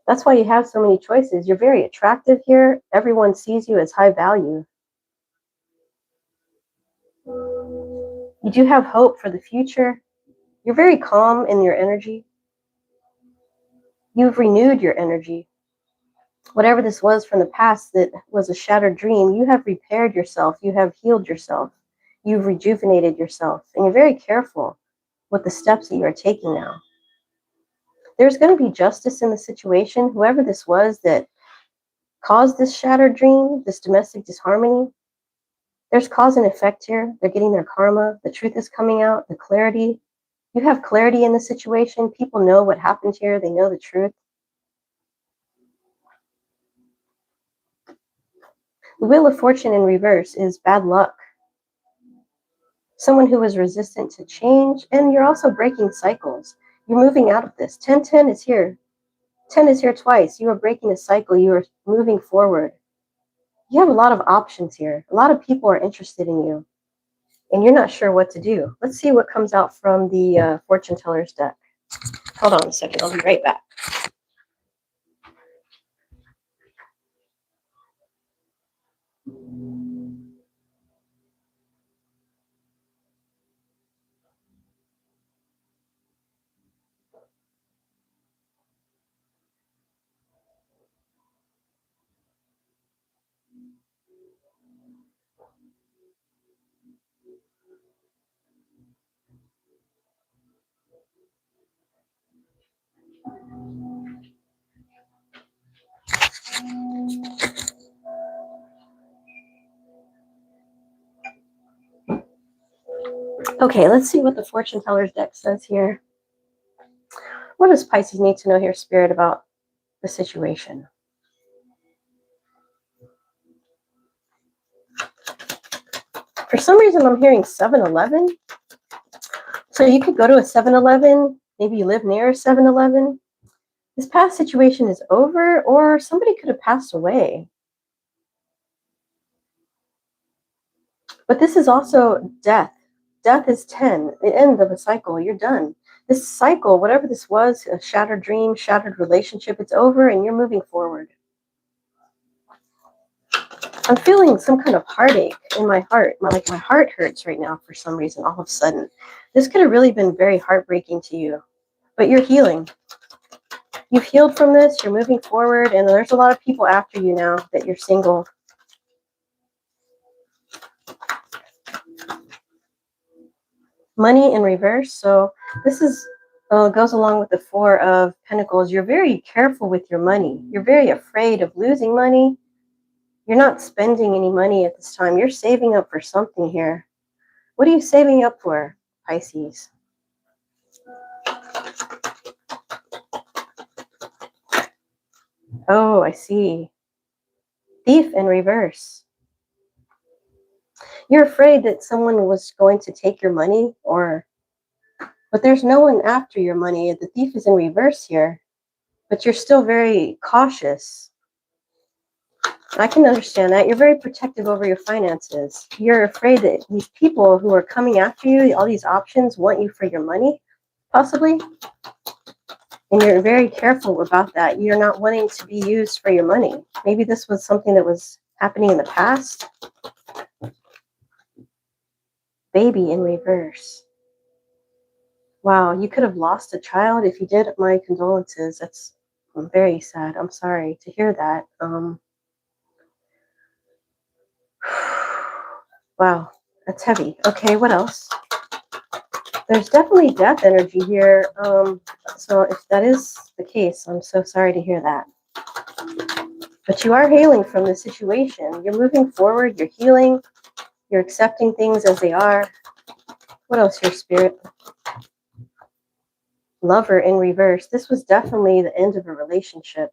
Speaker 1: That's why you have so many choices. You're very attractive here. Everyone sees you as high value. You do have hope for the future. You're very calm in your energy. You've renewed your energy. Whatever this was from the past that was a shattered dream, you have repaired yourself. You have healed yourself. You've rejuvenated yourself. And you're very careful with the steps that you are taking now. There's going to be justice in the situation. Whoever this was that caused this shattered dream, this domestic disharmony, there's cause and effect here. They're getting their karma. The truth is coming out, the clarity. You have clarity in the situation. People know what happened here. They know the truth. The Wheel of Fortune in reverse is bad luck. Someone who was resistant to change, and you're also breaking cycles. You're moving out of this. 1010 is here. 10 is here twice. You are breaking a cycle. You are moving forward. You have a lot of options here. A lot of people are interested in you, and you're not sure what to do. Let's see what comes out from the fortune teller's deck. Hold on a second. I'll be right back. Okay, let's see what the fortune teller's deck says here. What does Pisces need to know here, Spirit, about the situation? For some reason, I'm hearing 7-Eleven. So you could go to a 7-Eleven. Maybe you live near a 7-Eleven. This past situation is over, or somebody could have passed away. But this is also death. Death is 10, the end of a cycle. You're done. This cycle, whatever this was, a shattered dream, shattered relationship, it's over and you're moving forward. I'm feeling some kind of heartache in my heart. My heart hurts right now for some reason, all of a sudden. This could have really been very heartbreaking to you, but you're healing. You've healed from this, you're moving forward, and there's a lot of people after you now that you're single. Money in reverse. So this is goes along with the Four of Pentacles. You're very careful with your money. You're very afraid of losing money. You're not spending any money at this time. You're saving up for something here. What are you saving up for, Pisces? Oh, I see. Thief in reverse. You're afraid that someone was going to take your money, but there's no one after your money. The thief is in reverse here, but you're still very cautious. I can understand that. You're very protective over your finances. You're afraid that these people who are coming after you, all these options, want you for your money, possibly. And you're very careful about that. You're not wanting to be used for your money. Maybe this was something that was happening in the past. Baby in reverse. Wow, you could have lost a child. If you did, my condolences. That's very sad. I'm sorry to hear that. Wow, that's heavy. Okay, what else? There's definitely death energy here. So if that is the case, I'm so sorry to hear that. But you are healing from the situation. You're moving forward. You're healing. You're accepting things as they are. What else here, Spirit? Lover in reverse. This was definitely the end of a relationship.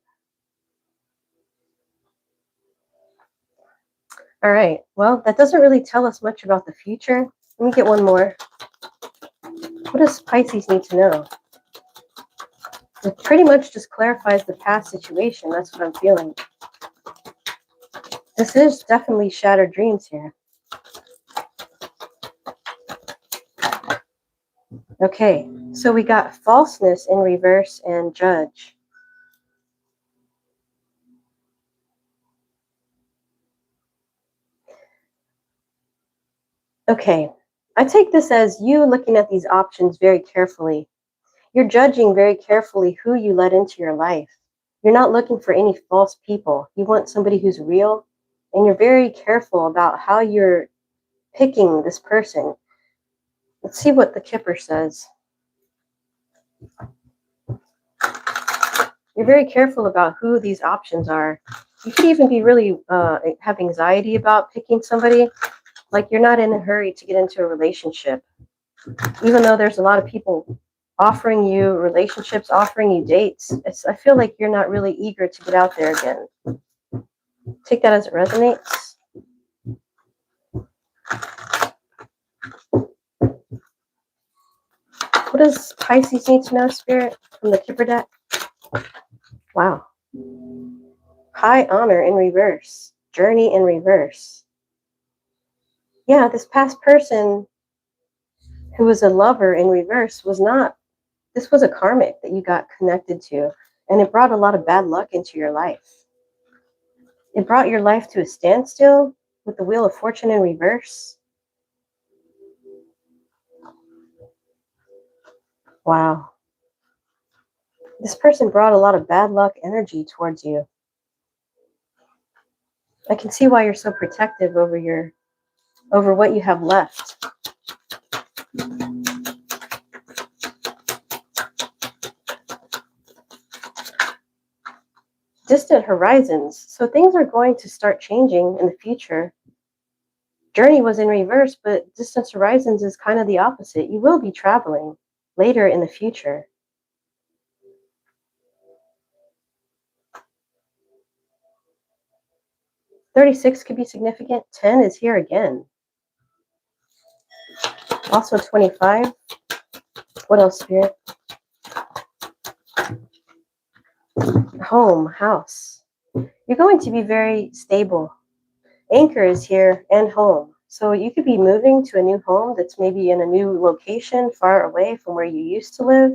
Speaker 1: All right. Well, that doesn't really tell us much about the future. Let me get one more. What does Pisces need to know? It pretty much just clarifies the past situation. That's what I'm feeling. This is definitely shattered dreams here. Okay, so we got falseness in reverse and judge. Okay, I take this as you looking at these options very carefully. You're judging very carefully who you let into your life. You're not looking for any false people. You want somebody who's real, and you're very careful about how you're picking this person. Let's see what the Kipper says. You're very careful about who these options are. You could even be really have anxiety about picking somebody. Like you're not in a hurry to get into a relationship. Even though there's a lot of people offering you relationships, offering you dates, I feel like you're not really eager to get out there again. Take that as it resonates. What does Pisces need to know, Spirit, from the Kipper deck? Wow. High honor in reverse. Journey in reverse. Yeah, this past person who was a lover in reverse was not, this was a karmic that you got connected to, and it brought a lot of bad luck into your life. It brought your life to a standstill with the Wheel of Fortune in reverse. Wow. This person brought a lot of bad luck energy towards you. I can see why you're so protective over what you have left. Distant horizons. So things are going to start changing in the future. Journey was in reverse, but distant horizons is kind of the opposite. You will be traveling later in the future. $36 could be significant. 10 is here again. Also 25. What else, Spirit? Home, house. You're going to be very stable. Anchor is here and home. So you could be moving to a new home that's maybe in a new location far away from where you used to live.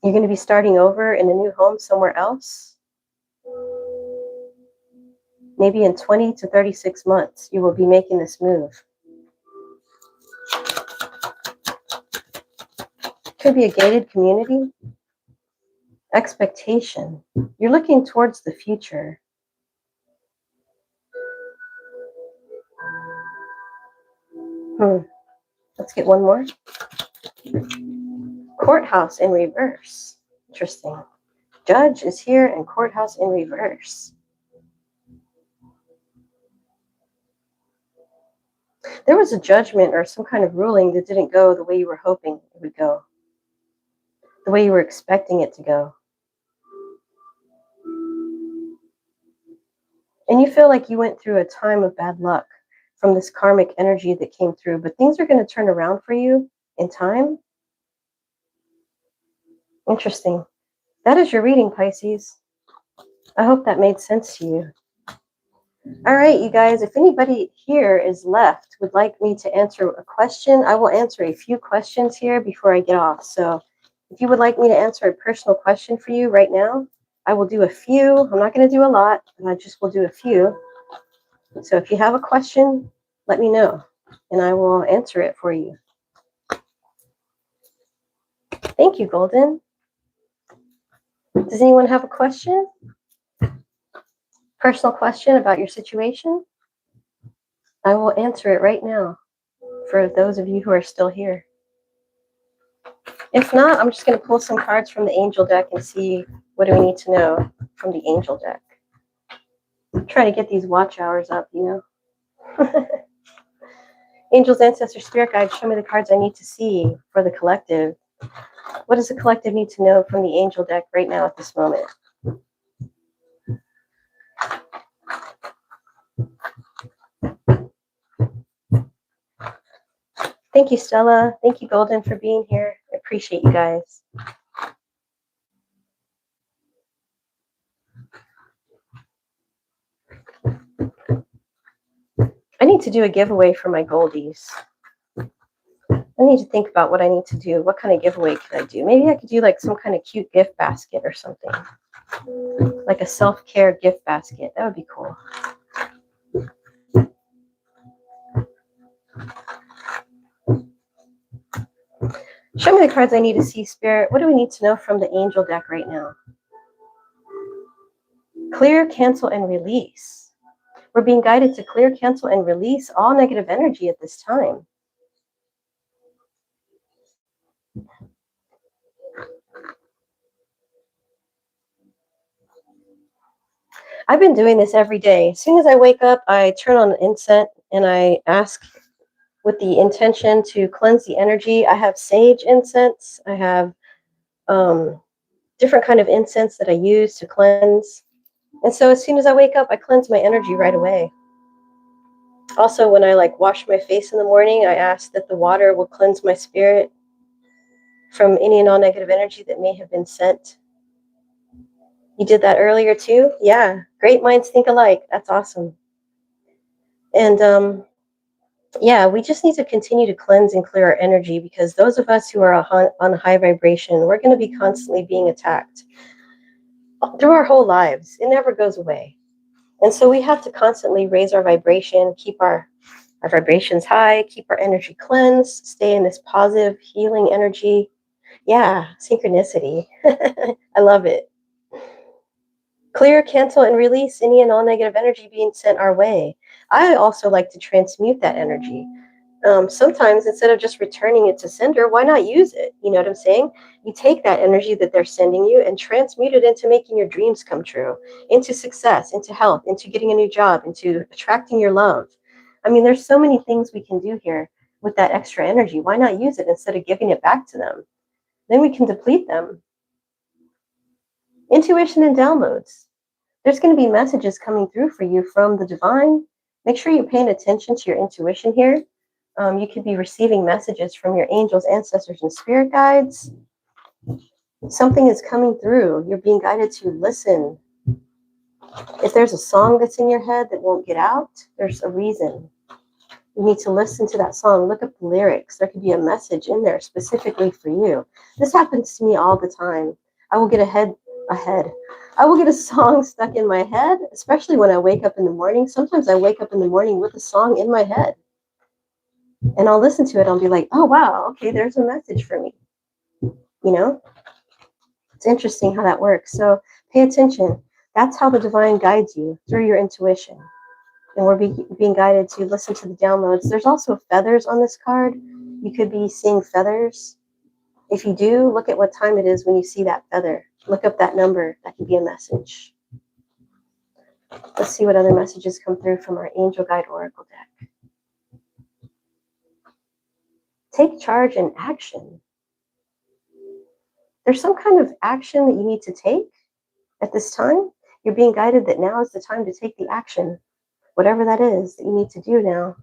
Speaker 1: You're going to be starting over in a new home somewhere else. Maybe in 20 to 36 months, you will be making this move. Could be a gated community. Expectation. You're looking towards the future. Let's get one more. Courthouse in reverse. Interesting. Judge is here and courthouse in reverse. There was a judgment or some kind of ruling that didn't go the way you were hoping it would go, the way you were expecting it to go. And you feel like you went through a time of bad luck from this karmic energy that came through, but things are going to turn around for you in time. Interesting. That is your reading, Pisces. I hope that made sense to you. All right, you guys, if anybody here is left, would like me to answer a question, I will answer a few questions here before I get off. So if you would like me to answer a personal question for you right now, I will do a few. I'm not going to do a lot, but I just will do a few. So if you have a question, let me know, and I will answer it for you. Thank you, Golden. Does anyone have a question? Personal question about your situation? I will answer it right now for those of you who are still here. If not, I'm just going to pull some cards from the angel deck and see what do we need to know from the angel deck. Try to get these watch hours up, you know. Angels, ancestors, spirit guides, show me the cards I need to see for the collective. What does the collective need to know from the angel deck right now at this moment? Thank you, Stella. Thank you, Golden, for being here. I appreciate you guys. I need to do a giveaway for my goldies. I need to think about what I need to do. What kind of giveaway can I do? Maybe I could do like some kind of cute gift basket or something. Like a self-care gift basket. That would be cool. Show me the cards I need to see, Spirit. What do we need to know from the angel deck right now? Clear, cancel, and release. We're being guided to clear, cancel, and release all negative energy at this time. I've been doing this every day. As soon as I wake up, I turn on the incense and I ask with the intention to cleanse the energy. I have sage incense. I have different kind of incense that I use to cleanse. And so as soon as I wake up, I cleanse my energy right away. Also, when I like wash my face in the morning, I ask that the water will cleanse my spirit from any and all negative energy that may have been sent. You did that earlier too? Yeah. Great minds think alike. That's awesome. And yeah, we just need to continue to cleanse and clear our energy, because those of us who are on a high vibration, we're going to be constantly being attacked through our whole lives. It never goes away. And so we have to constantly raise our vibration, keep our vibrations high, keep our energy cleansed, stay in this positive healing energy. Yeah, synchronicity. I love it. Clear, cancel, and release any and all negative energy being sent our way. I also like to transmute that energy. Sometimes instead of just returning it to sender, why not use it? You know what I'm saying? You take that energy that they're sending you and transmute it into making your dreams come true, into success, into health, into getting a new job, into attracting your love. I mean, there's so many things we can do here with that extra energy. Why not use it instead of giving it back to them? Then we can deplete them. Intuition and downloads. There's going to be messages coming through for you from the divine. Make sure you're paying attention to your intuition here. You could be receiving messages from your angels, ancestors, and spirit guides. Something is coming through. You're being guided to listen. If there's a song that's in your head that won't get out, there's a reason. You need to listen to that song. Look up the lyrics. There could be a message in there specifically for you. This happens to me all the time. I will get I will get a song stuck in my head, especially when I wake up in the morning. Sometimes I wake up in the morning with a song in my head. And I'll listen to it. I'll be like, oh, wow, okay, there's a message for me. You know, it's interesting how that works. So pay attention. That's how the divine guides you, through your intuition. And we're being guided to listen to the downloads. There's also feathers on this card. You could be seeing feathers. If you do, look at what time it is when you see that feather. Look up that number. That could be a message. Let's see what other messages come through from our Angel Guide Oracle deck. Take charge and action. There's some kind of action that you need to take at this time. You're being guided that now is the time to take the action, whatever that is that you need to do now.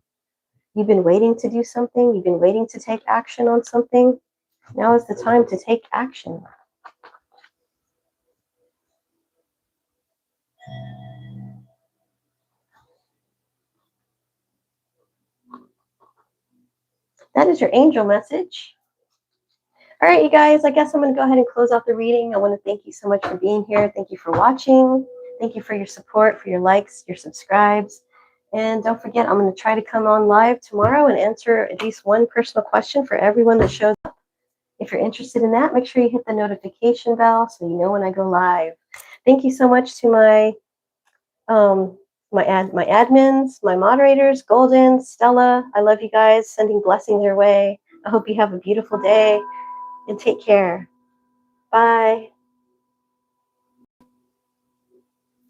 Speaker 1: You've been waiting to do something. You've been waiting to take action on something. Now is the time to take action. That is your angel message. All right, you guys, I guess I'm going to go ahead and close out the reading. I want to thank you so much for being here. Thank you for watching. Thank you for your support, for your likes, your subscribes. And don't forget, I'm going to try to come on live tomorrow and answer at least one personal question for everyone that shows up. If you're interested in that, make sure you hit the notification bell so you know when I go live. Thank you so much to my admins, my moderators, Golden, Stella. I love you guys. Sending blessings your way. I hope you have a beautiful day and take care. Bye.